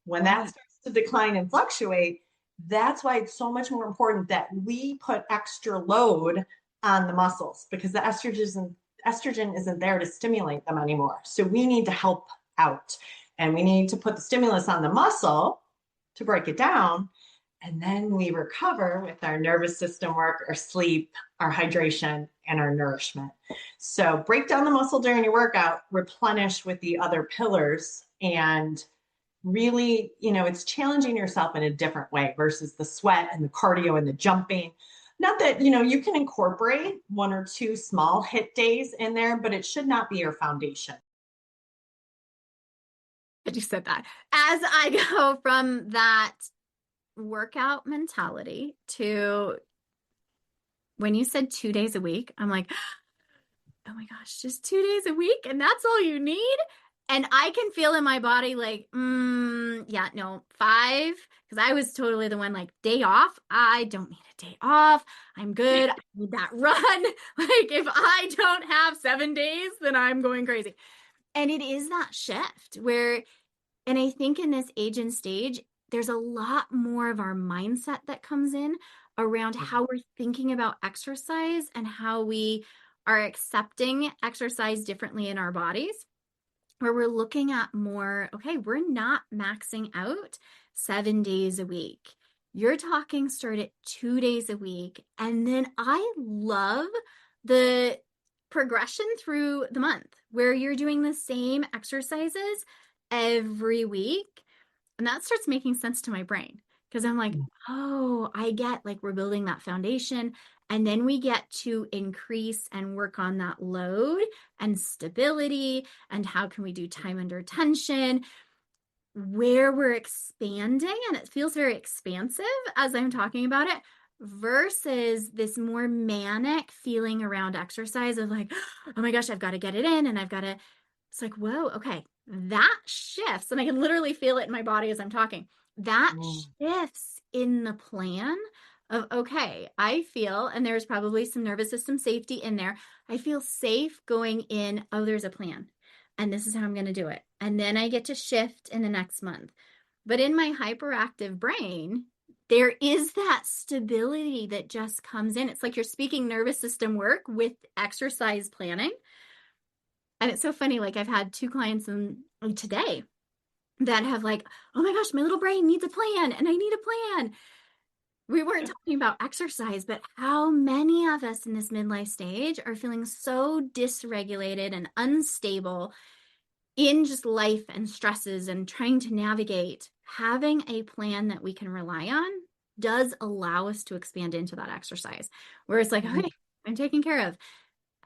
When that starts to decline and fluctuate, that's why it's so much more important that we put extra load on the muscles because the estrogen isn't there to stimulate them anymore. So we need to help out and we need to put the stimulus on the muscle to break it down. And then we recover with our nervous system work, our sleep, our hydration, and our nourishment. So break down the muscle during your workout, replenish with the other pillars, and really, it's challenging yourself in a different way versus the sweat and the cardio and the jumping. Not that, you can incorporate 1 or 2 small hit days in there, but it should not be your foundation. I just said that. As I go from that workout mentality to when you said 2 days a week, I'm like, oh my gosh, just 2 days a week and that's all you need? And I can feel in my body like, yeah, no, 5, because I was totally the one like, day off. I don't need a day off. I'm good. I need that run. Like if I don't have 7 days, then I'm going crazy. And it is that shift where, and I think in this age and stage, there's a lot more of our mindset that comes in around how we're thinking about exercise and how we are accepting exercise differently in our bodies, where we're looking at more, okay, we're not maxing out 7 days a week. You're talking start at 2 days a week. And then I love the progression through the month where you're doing the same exercises every week. And that starts making sense to my brain because I'm like, oh, I get like we're building that foundation. And then we get to increase and work on that load and stability. And how can we do time under tension where we're expanding? And it feels very expansive as I'm talking about it versus this more manic feeling around exercise of like, oh my gosh, I've got to get it in and I've got to, it's like, whoa, okay, that shifts. And I can literally feel it in my body as I'm talking. That shifts in the plan of, okay, I feel, and there's probably some nervous system safety in there. I feel safe going in, oh, there's a plan. And this is how I'm going to do it. And then I get to shift in the next month. But in my hyperactive brain, there is that stability that just comes in. It's like you're speaking nervous system work with exercise planning. And it's so funny. Like I've had 2 clients today that have like, oh my gosh, my little brain needs a plan and I need a plan. We weren't talking about exercise, but how many of us in this midlife stage are feeling so dysregulated and unstable in just life and stresses and trying to navigate. Having a plan that we can rely on does allow us to expand into that exercise where it's like, okay, I'm taken care of.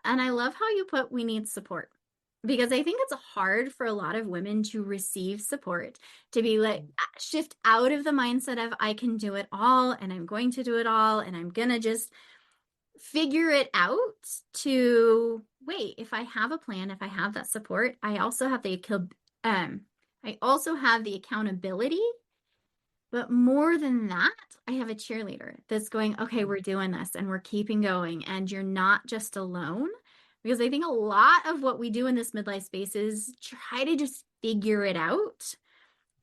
And I love how you put, we need support. Because I think it's hard for a lot of women to receive support, to be like, shift out of the mindset of I can do it all and I'm going to do it all and I'm going to just figure it out to wait, if I have a plan, if I have that support, I also have the accountability. But more than that, I have a cheerleader that's going, okay, we're doing this and we're keeping going, and you're not just alone. Because I think a lot of what we do in this midlife space is try to just figure it out.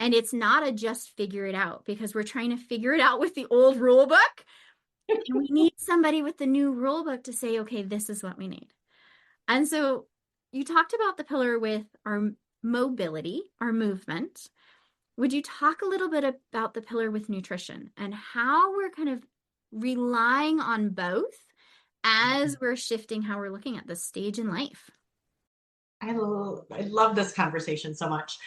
And it's not a just figure it out, because we're trying to figure it out with the old rule book. And we need somebody with the new rule book to say, okay, this is what we need. And so you talked about the pillar with our mobility, our movement. Would you talk a little bit about the pillar with nutrition and how we're kind of relying on both as we're shifting how we're looking at this stage in life? I love this conversation so much.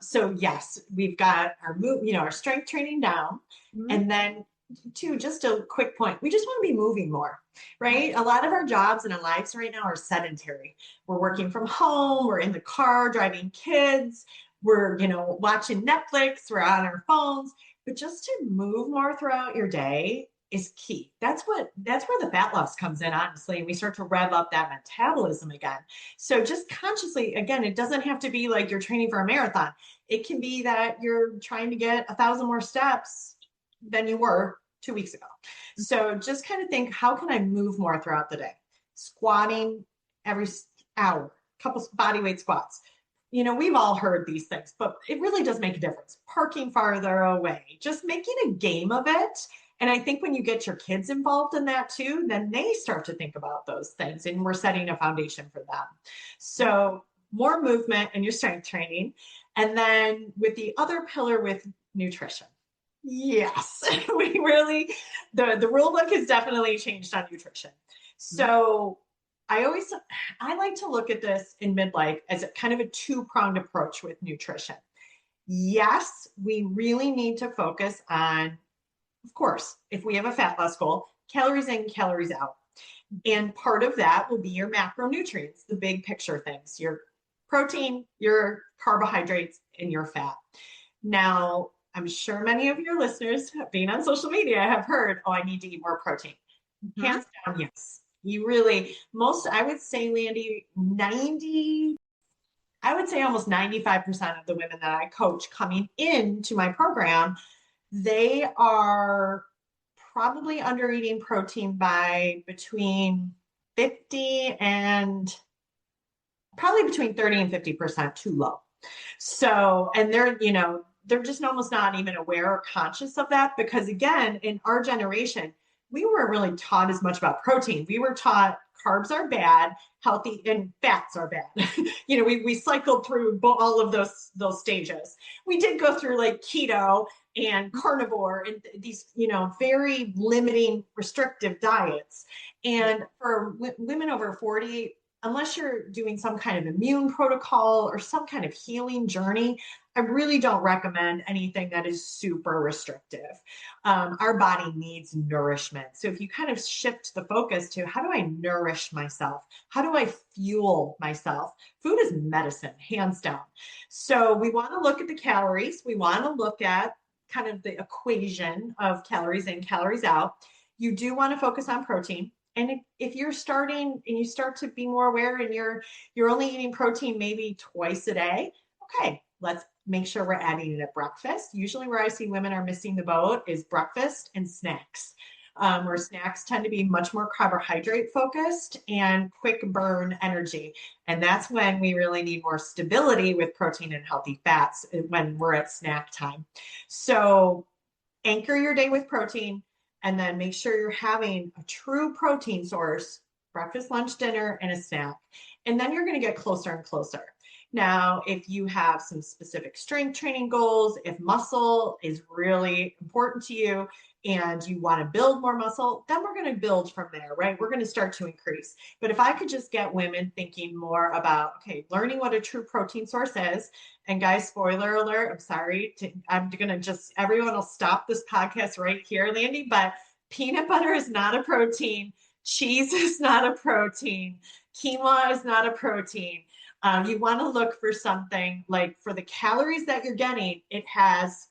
So yes, we've got our strength training down, Mhm. and then too, just a quick point. We just want to be moving more, right? A lot of our jobs and our lives right now are sedentary. We're working from home. We're in the car driving kids. We're, watching Netflix. We're on our phones. But just to move more throughout your day is key. That's where the fat loss comes in, honestly, and we start to rev up that metabolism again. So just consciously, again, it doesn't have to be like you're training for a marathon. It can be that you're trying to get 1,000 more steps than you were 2 weeks ago. So just kind of think, how can I move more throughout the day? Squatting every hour, couple body weight squats. We've all heard these things, but it really does make a difference. Parking farther away, just making a game of it. And I think when you get your kids involved in that too, then they start to think about those things, and we're setting a foundation for them. So more movement and your strength training. And then with the other pillar with nutrition. Yes, we really, the rule book has definitely changed on nutrition. So I like to look at this in midlife as a kind of a two-pronged approach with nutrition. Yes, we really need to focus on, of course, if we have a fat loss goal, calories in, calories out. And part of that will be your macronutrients, the big picture things, your protein, your carbohydrates, and your fat. Now, I'm sure many of your listeners, being on social media, have heard, oh, I need to eat more protein. Mhm. Hands down, yes. You really, I would say, Landy, I would say almost 95% of the women that I coach coming into my program, they are probably under eating protein by between 50 and probably between 30 and 50% too low. So, and they're just almost not even aware or conscious of that, because again, in our generation, we weren't really taught as much about protein. We were taught carbs are bad, healthy, and fats are bad. We cycled through all of those stages. We did go through like keto and carnivore and these, very limiting restrictive diets. And for women over 40, unless you're doing some kind of immune protocol or some kind of healing journey, I really don't recommend anything that is super restrictive. Our body needs nourishment. So if you kind of shift the focus to how do I nourish myself? How do I fuel myself? Food is medicine, hands down. So we want to look at the calories. We want to look at kind of the equation of calories in, calories out. You do want to focus on protein. And if you're starting and you start to be more aware and you're only eating protein maybe twice a day, okay, let's make sure we're adding it at breakfast. Usually where I see women are missing the boat is breakfast and snacks, where snacks tend to be much more carbohydrate focused and quick burn energy. And that's when we really need more stability with protein and healthy fats when we're at snack time. So anchor your day with protein, and then make sure you're having a true protein source, breakfast, lunch, dinner, and a snack. And then you're going to get closer and closer. Now, if you have some specific strength training goals, if muscle is really important to you and you want to build more muscle, then we're going to build from there, right? We're going to start to increase. But if I could just get women thinking more about, okay, learning what a true protein source is. And guys, spoiler alert, I'm going to just, everyone will stop this podcast right here, Landy, but peanut butter is not a protein. Cheese is not a protein. Quinoa is not a protein. You want to look for something like, for the calories that you're getting, it has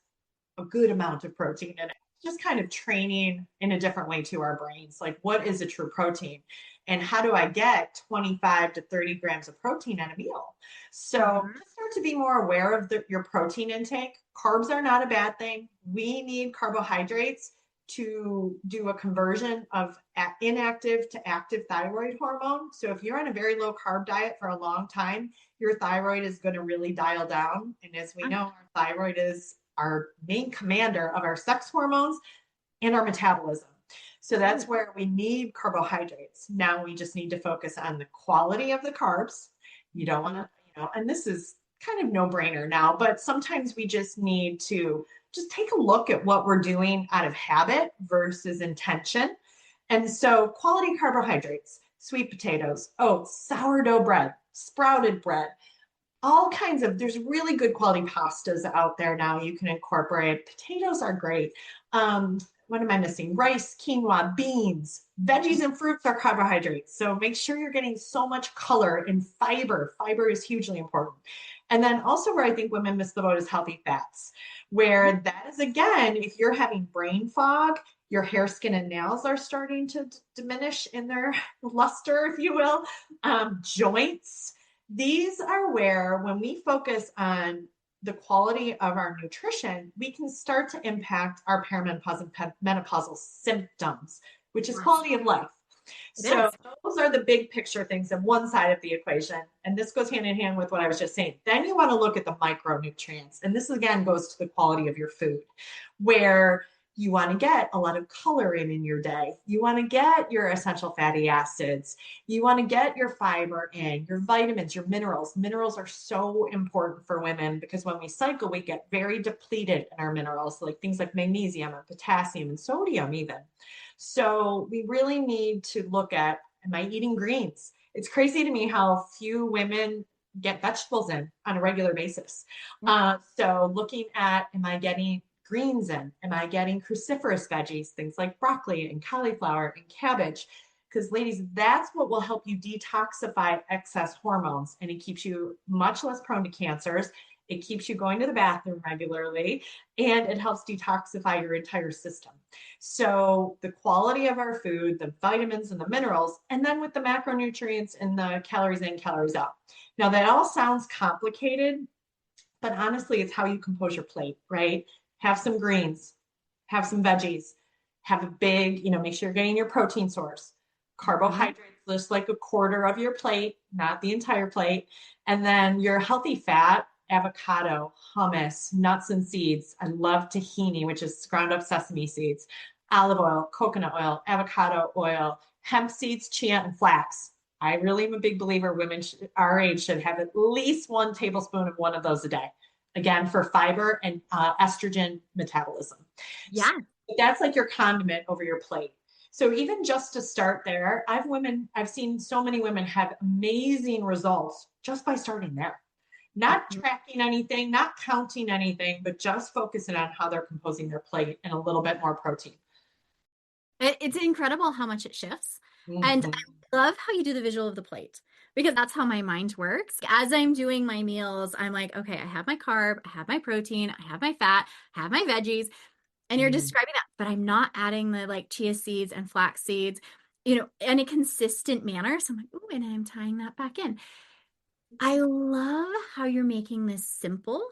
a good amount of protein in it. just kind of training in a different way to our brains. Like, what is a true protein? And how do I get 25 to 30 grams of protein in a meal? So just start to be more aware of your protein intake. Carbs are not a bad thing. We need carbohydrates to do a conversion of inactive to active thyroid hormone. So if you're on a very low carb diet for a long time, your thyroid is going to really dial down. And as we know, our thyroid is our main commander of our sex hormones and our metabolism. So that's where we need carbohydrates. Now we just need to focus on the quality of the carbs. You don't want to, and this is kind of no brainer now, but sometimes we just need to just take a look at what we're doing out of habit versus intention. And so quality carbohydrates, sweet potatoes, oats, sourdough bread, sprouted bread, all kinds of, there's really good quality pastas out there now you can incorporate. Potatoes are great. What am I missing? Rice, quinoa, beans, veggies and fruits are carbohydrates. So make sure you're getting so much color and fiber. Fiber is hugely important. And then also where I think women miss the boat is healthy fats, where that is, again, if you're having brain fog, your hair, skin, and nails are starting to diminish in their luster, if you will. Joints. These are where, when we focus on the quality of our nutrition, we can start to impact our perimenopause and menopausal symptoms, which is quality of life. So those are the big picture things on one side of the equation. And this goes hand in hand with what I was just saying. Then you want to look at the micronutrients. And this again goes to the quality of your food, where you want to get a lot of color in your day. You want to get your essential fatty acids. You want to get your fiber in, your vitamins, your minerals. Minerals are so important for women because when we cycle, we get very depleted in our minerals, like things like magnesium and potassium and sodium even. So we really need to look at, am I eating greens? It's crazy to me how few women get vegetables in on a regular basis. So looking at, am I getting greens in? Am I getting cruciferous veggies, things like broccoli and cauliflower and cabbage? Because ladies, that's what will help you detoxify excess hormones, and it keeps you much less prone to cancers. It keeps you going to the bathroom regularly, and it helps detoxify your entire system. So the quality of our food, the vitamins and the minerals, and then with the macronutrients and the calories in, calories out. Now that all sounds complicated, but honestly, it's how you compose your plate, right? Have some greens, have some veggies, have a big, make sure you're getting your protein source, carbohydrates, just like a quarter of your plate, not the entire plate. And then your healthy fat, avocado, hummus, nuts and seeds. I love tahini, which is ground up sesame seeds, olive oil, coconut oil, avocado oil, hemp seeds, chia, and flax. I really am a big believer women our age should have at least 1 tablespoon of one of those a day. Again, for fiber and estrogen metabolism. Yeah. So that's like your condiment over your plate. So even just to start there, I've seen so many women have amazing results just by starting there. Not tracking anything, not counting anything, but just focusing on how they're composing their plate and a little bit more protein. It's incredible how much it shifts. And I love how you do the visual of the plate, because that's how my mind works. As I'm doing my meals, I'm like, okay, I have my carb, I have my protein, I have my fat, I have my veggies. And you're describing that, but I'm not adding the like chia seeds and flax seeds, in a consistent manner. So I'm like, oh, and I'm tying that back in. I love how you're making this simple,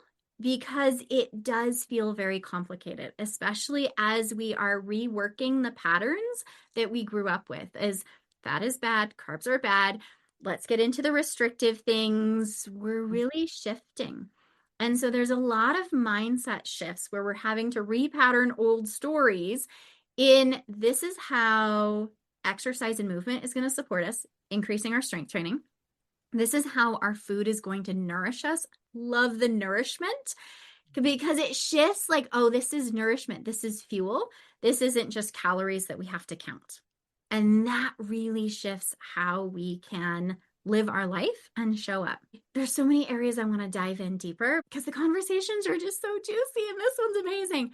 because it does feel very complicated, especially as we are reworking the patterns that we grew up with, as fat is bad, carbs are bad. Let's get into the restrictive things. We're really shifting. And so there's a lot of mindset shifts where we're having to repattern old stories in, this is how exercise and movement is going to support us, increasing our strength training. This is how our food is going to nourish us. Love the nourishment, because it shifts like, oh, this is nourishment. This is fuel. This isn't just calories that we have to count. And that really shifts how we can live our life and show up. There's so many areas I want to dive in deeper, because the conversations are just so juicy, and this one's amazing.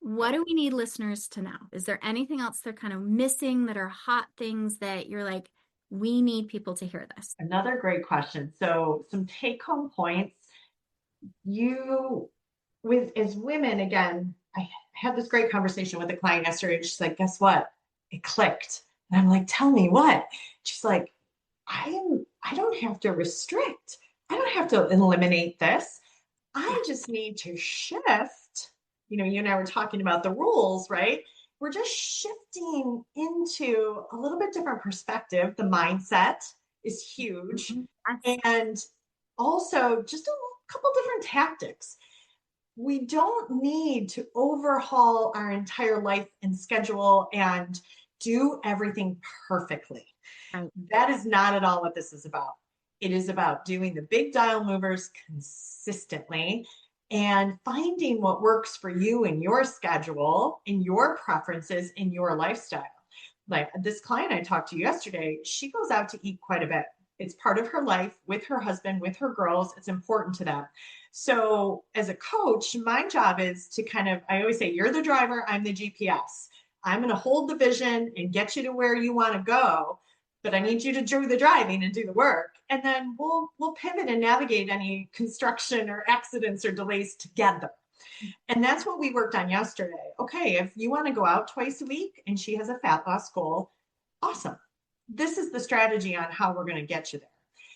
What do we need listeners to know? Is there anything else they're kind of missing that are hot things that you're like, we need people to hear this? Another great question. So some take home points. As women, again, I had this great conversation with a client yesterday, and she's like, guess what? It clicked. And I'm like, tell me what? She's like, I don't have to restrict. I don't have to eliminate this. I just need to shift. You and I were talking about the rules, right? We're just shifting into a little bit different perspective. The mindset is huge. And also just a couple different tactics. We don't need to overhaul our entire life and schedule and do everything perfectly. Right. That is not at all what this is about. It is about doing the big dial movers consistently and finding what works for you in your schedule, in your preferences, in your lifestyle. Like this client I talked to yesterday, she goes out to eat quite a bit. It's part of her life with her husband, with her girls. It's important to them. So as a coach, my job is to I always say, you're the driver, I'm the GPS. I'm going to hold the vision and get you to where you want to go, but I need you to do the driving and do the work. And then we'll pivot and navigate any construction or accidents or delays together. And that's what we worked on yesterday. Okay, if you want to go out twice a week and she has a fat loss goal, awesome. This is the strategy on how we're going to get you there.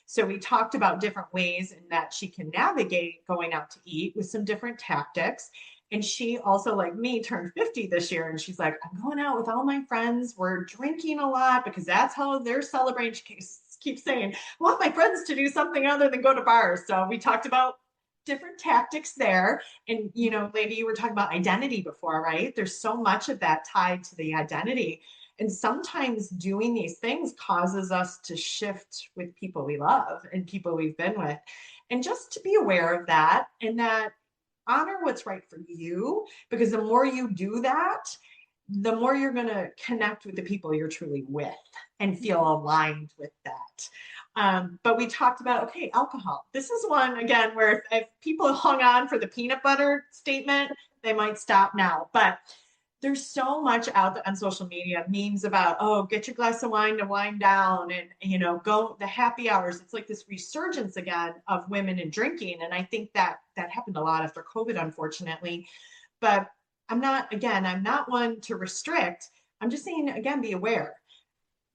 So we talked about different ways in that she can navigate going out to eat with some different tactics. And she also, like me, turned 50 this year. And she's like, I'm going out with all my friends. We're drinking a lot because that's how they're celebrating. She keeps saying, I want my friends to do something other than go to bars. So we talked about different tactics there. And, lady, you were talking about identity before, right? There's so much of that tied to the identity. And sometimes doing these things causes us to shift with people we love and people we've been with. And just to be aware of that and that honor what's right for you, because the more you do that, the more you're going to connect with the people you're truly with and feel aligned with that. But we talked about, okay, alcohol. This is one, again, where if people hung on for the peanut butter statement, they might stop now. But there's so much out there on social media, memes about, oh, get your glass of wine to wind down and, go the happy hours. It's like this resurgence again of women and drinking. And I think that happened a lot after COVID, unfortunately. But I'm not one to restrict. I'm just saying, again, be aware.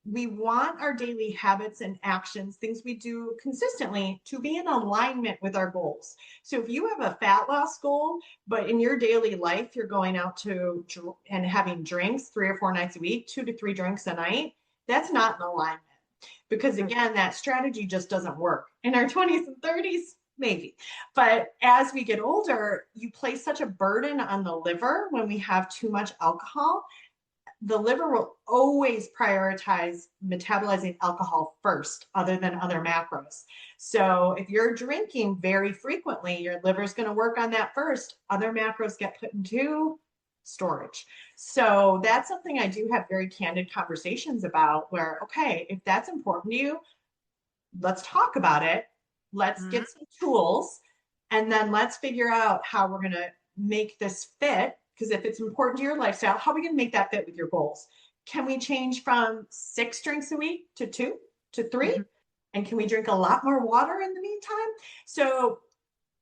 We want our daily habits and actions, things we do consistently, to be in alignment with our goals. So if you have a fat loss goal, but in your daily life, you're going out to and having drinks 3 or 4 nights a week, 2 to 3 drinks a night, that's not in alignment. Because again, that strategy just doesn't work. In our 20s and 30s, maybe. But as we get older, you place such a burden on the liver when we have too much alcohol. The liver will always prioritize metabolizing alcohol first, other than other macros. So if you're drinking very frequently, your liver is going to work on that first. Other macros get put into storage. So that's something I do have very candid conversations about where, okay, if that's important to you, let's talk about it. Let's get some tools, and then let's figure out how we're going to make this fit. Because if it's important to your lifestyle, how are we going to make that fit with your goals? Can we change from 6 drinks a week to 2 to 3? Mm-hmm. And can we drink a lot more water in the meantime? So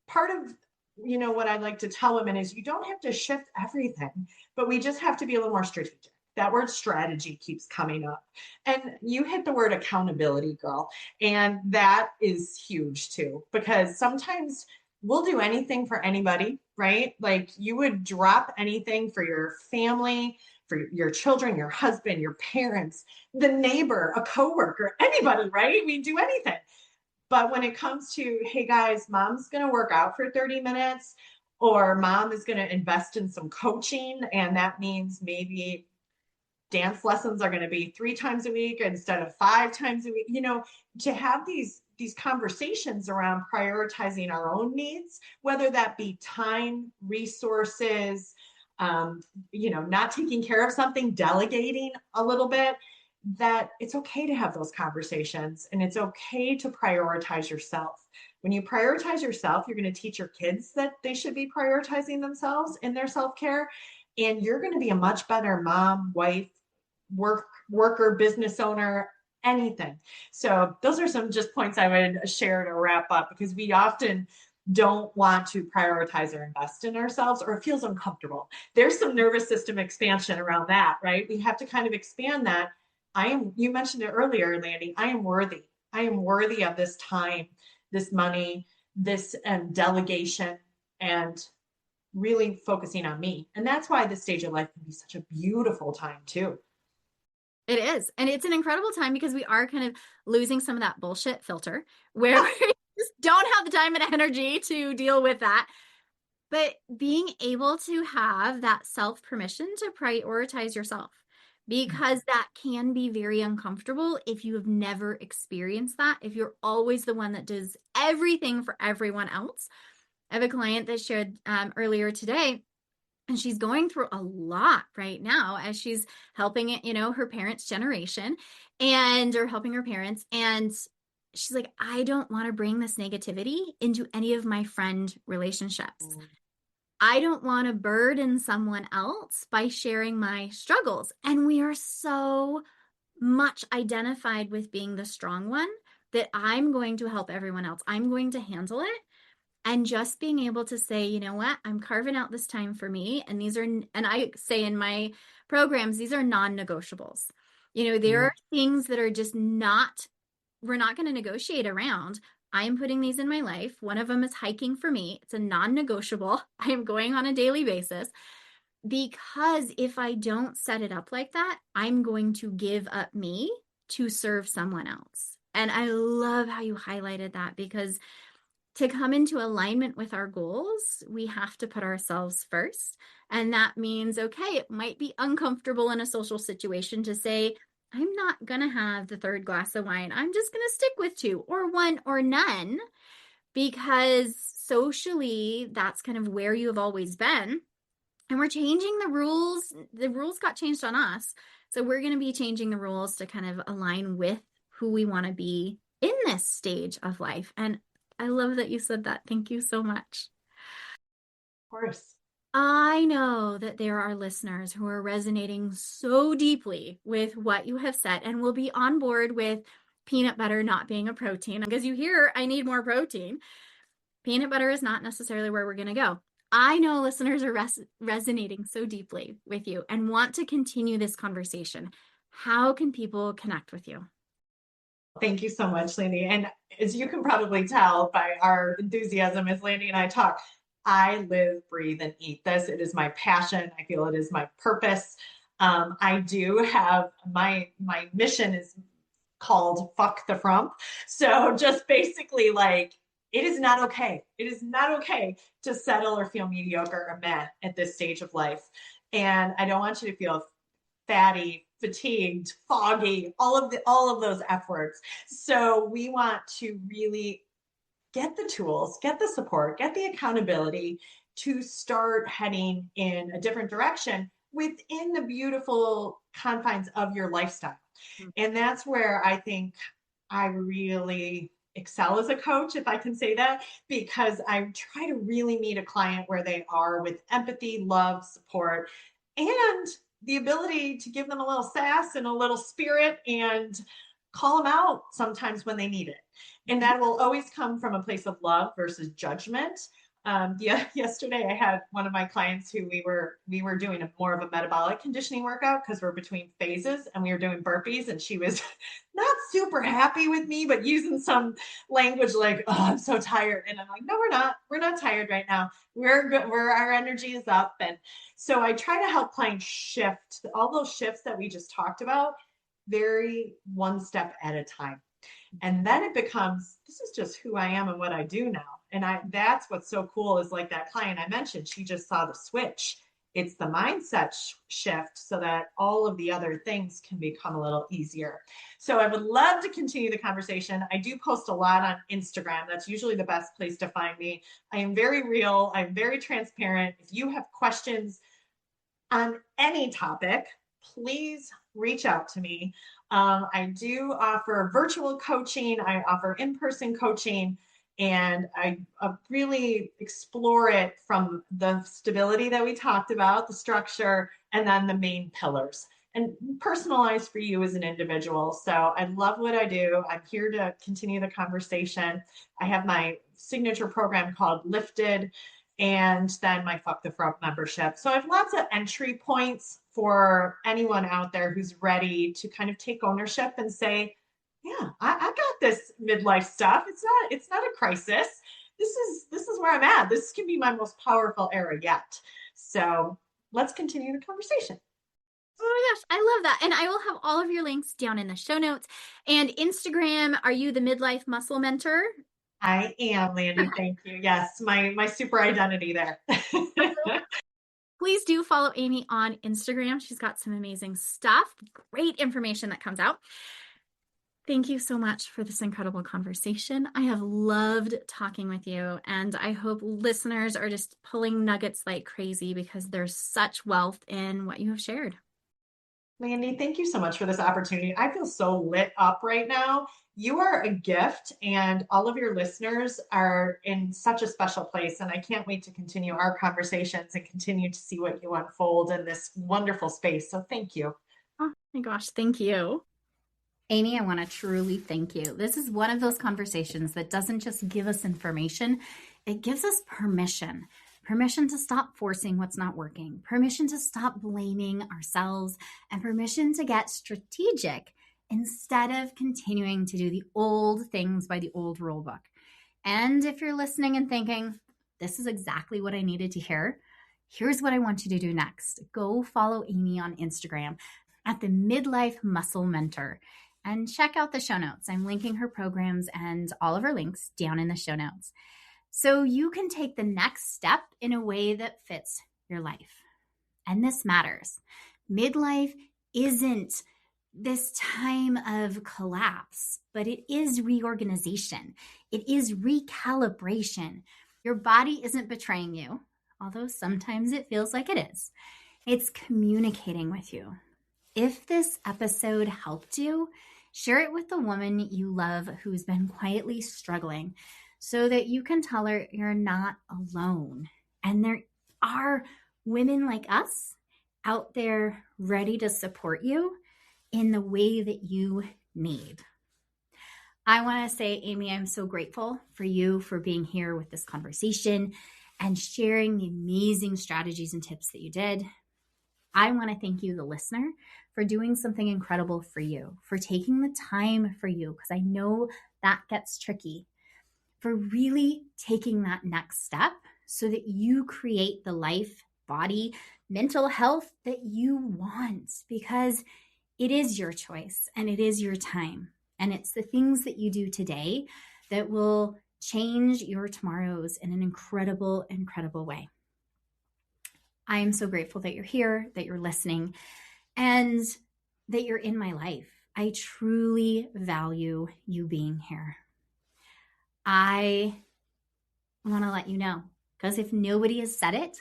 part of, what I like to tell women is you don't have to shift everything, but we just have to be a little more strategic. That word strategy keeps coming up. And you hit the word accountability, girl. And that is huge too, because sometimes we'll do anything for anybody, right? Like you would drop anything for your family, for your children, your husband, your parents, the neighbor, a coworker, anybody, right? We do anything. But when it comes to, hey guys, mom's going to work out for 30 minutes, or mom is going to invest in some coaching. And that means maybe dance lessons are going to be 3 times a week instead of 5 times a week, to have these conversations around prioritizing our own needs, whether that be time, resources, not taking care of something, delegating a little bit, that it's okay to have those conversations and it's okay to prioritize yourself. When you prioritize yourself, you're going to teach your kids that they should be prioritizing themselves in their self-care. And you're going to be a much better mom, wife, worker, business owner, anything. So those are some just points I would share to wrap up, because we often don't want to prioritize or invest in ourselves, or it feels uncomfortable. There's some nervous system expansion around that, right? We have to kind of expand that. You mentioned it earlier, Landy, I am worthy. I am worthy of this time, this money, this delegation, and really focusing on me. And that's why this stage of life can be such a beautiful time too. It is. And it's an incredible time because we are kind of losing some of that bullshit filter where we just don't have the time and energy to deal with that. But being able to have that self permission to prioritize yourself, because that can be very uncomfortable if you have never experienced that. If you're always the one that does everything for everyone else. I have a client that shared earlier today, and she's going through a lot right now as she's helping it, her parents' generation or helping her parents. And she's like, I don't want to bring this negativity into any of my friend relationships. I don't want to burden someone else by sharing my struggles. And we are so much identified with being the strong one that I'm going to help everyone else. I'm going to handle it. And just being able to say, you know what, I'm carving out this time for me. And I say in my programs, these are non-negotiables. There are things that are just we're not going to negotiate around. I am putting these in my life. One of them is hiking for me. It's a non-negotiable. I am going on a daily basis because if I don't set it up like that, I'm going to give up me to serve someone else. And I love how you highlighted that, because to come into alignment with our goals, we have to put ourselves first. And that means, okay, it might be uncomfortable in a social situation to say, I'm not going to have the third glass of wine. I'm just going to stick with 2 or 1 or none, because socially, that's kind of where you have always been. And we're changing the rules. The rules got changed on us. So we're going to be changing the rules to kind of align with who we want to be in this stage of life. And I love that you said that. Thank you so much. Of course. I know that there are listeners who are resonating so deeply with what you have said and will be on board with peanut butter not being a protein. Because you hear, I need more protein. Peanut butter is not necessarily where we're going to go. I know listeners are resonating so deeply with you and want to continue this conversation. How can people connect with you? Thank you so much, Landy. And as you can probably tell by our enthusiasm as Landy and I talk, I live, breathe, and eat this. It is my passion. I feel it is my purpose. I do have my mission is called Fuck the Frump. So just basically like, it is not okay. It is not okay to settle or feel mediocre or meh at this stage of life. And I don't want you to feel fatty, fatigued, foggy, all of those F words. So we want to really get the tools, get the support, get the accountability to start heading in a different direction within the beautiful confines of your lifestyle. And that's where I think I really excel as a coach, if I can say that, because I try to really meet a client where they are with empathy, love, support, and the ability to give them a little sass and a little spirit and call them out sometimes when they need it. And that will always come from a place of love versus judgment. Yesterday I had one of my clients who we were doing more of a metabolic conditioning workout because we're between phases, and we were doing burpees, and she was not super happy with me, but using some language like, "Oh, I'm so tired." And I'm like, "No, we're not tired right now. We're good. Our energy is up." And so I try to help clients shift all those shifts that we just talked about, very one step at a time. And then it becomes, this is just who I am and what I do now. And that's what's so cool is like that client I mentioned, she just saw the switch. It's the mindset shift so that all of the other things can become a little easier. So I would love to continue the conversation. I do post a lot on Instagram. That's usually the best place to find me. I am very real. I'm very transparent. If you have questions on any topic, please reach out to me. I do offer virtual coaching. I offer in-person coaching, and I really explore it from the stability that we talked about, the structure, and then the main pillars, and personalized for you as an individual. So I love what I do. I'm here to continue the conversation. I have my signature program called Lifted, and then my Fuck the Frog membership. So I have lots of entry points for anyone out there who's ready to kind of take ownership and say, yeah, I got this midlife stuff. It's not a crisis. This is where I'm at. This can be my most powerful era yet. So let's continue the conversation. Oh my gosh, I love that. And I will have all of your links down in the show notes. And Instagram, are you the Midlife Muscle Mentor? I am, Landy. Thank you. Yes, my super identity there. Please do follow Amy on Instagram. She's got some amazing stuff, great information that comes out. Thank you so much for this incredible conversation. I have loved talking with you, and I hope listeners are just pulling nuggets like crazy because there's such wealth in what you have shared. Landy, thank you so much for this opportunity. I feel so lit up right now. You are a gift, and all of your listeners are in such a special place. And I can't wait to continue our conversations and continue to see what you unfold in this wonderful space. So thank you. Oh my gosh, thank you. Amy, I want to truly thank you. This is one of those conversations that doesn't just give us information, it gives us permission. Permission to stop forcing what's not working, permission to stop blaming ourselves, and permission to get strategic instead of continuing to do the old things by the old rule book. And if you're listening and thinking, this is exactly what I needed to hear, here's what I want you to do next. Go follow Amy on Instagram at the Midlife Muscle Mentor and check out the show notes. I'm linking her programs and all of her links down in the show notes, so you can take the next step in a way that fits your life. And this matters. Midlife isn't this time of collapse, but it is reorganization. It is recalibration. Your body isn't betraying you, although sometimes it feels like it is. It's communicating with you. If this episode helped you, share it with the woman you love who's been quietly struggling, so that you can tell her you're not alone. And there are women like us out there ready to support you in the way that you need. I want to say, Amy, I'm so grateful for you for being here with this conversation and sharing the amazing strategies and tips that you did. I want to thank you, the listener, for doing something incredible for you, for taking the time for you, because I know that gets tricky, for really taking that next step so that you create the life, body, mental health that you want, because it is your choice and it is your time. And it's the things that you do today that will change your tomorrows in an incredible, incredible way. I am so grateful that you're here, that you're listening, and that you're in my life. I truly value you being here. I want to let you know, because if nobody has said it,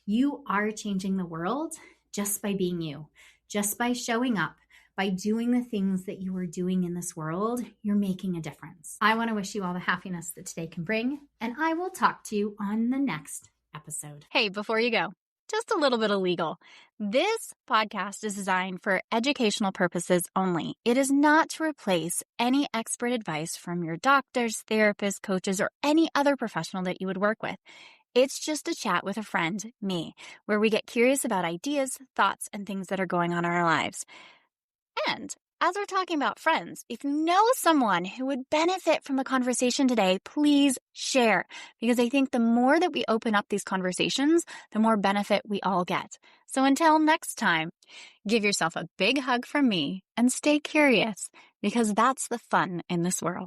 you are changing the world just by being you, just by showing up, by doing the things that you are doing in this world. You're making a difference. I want to wish you all the happiness that today can bring, and I will talk to you on the next episode. Hey, before you go, just a little bit of legal. This podcast is designed for educational purposes only. It is not to replace any expert advice from your doctors, therapists, coaches, or any other professional that you would work with. It's just a chat with a friend, me, where we get curious about ideas, thoughts, and things that are going on in our lives. And as we're talking about friends, if you know someone who would benefit from the conversation today, please share, because I think the more that we open up these conversations, the more benefit we all get. So until next time, give yourself a big hug from me and stay curious, because that's the fun in this world.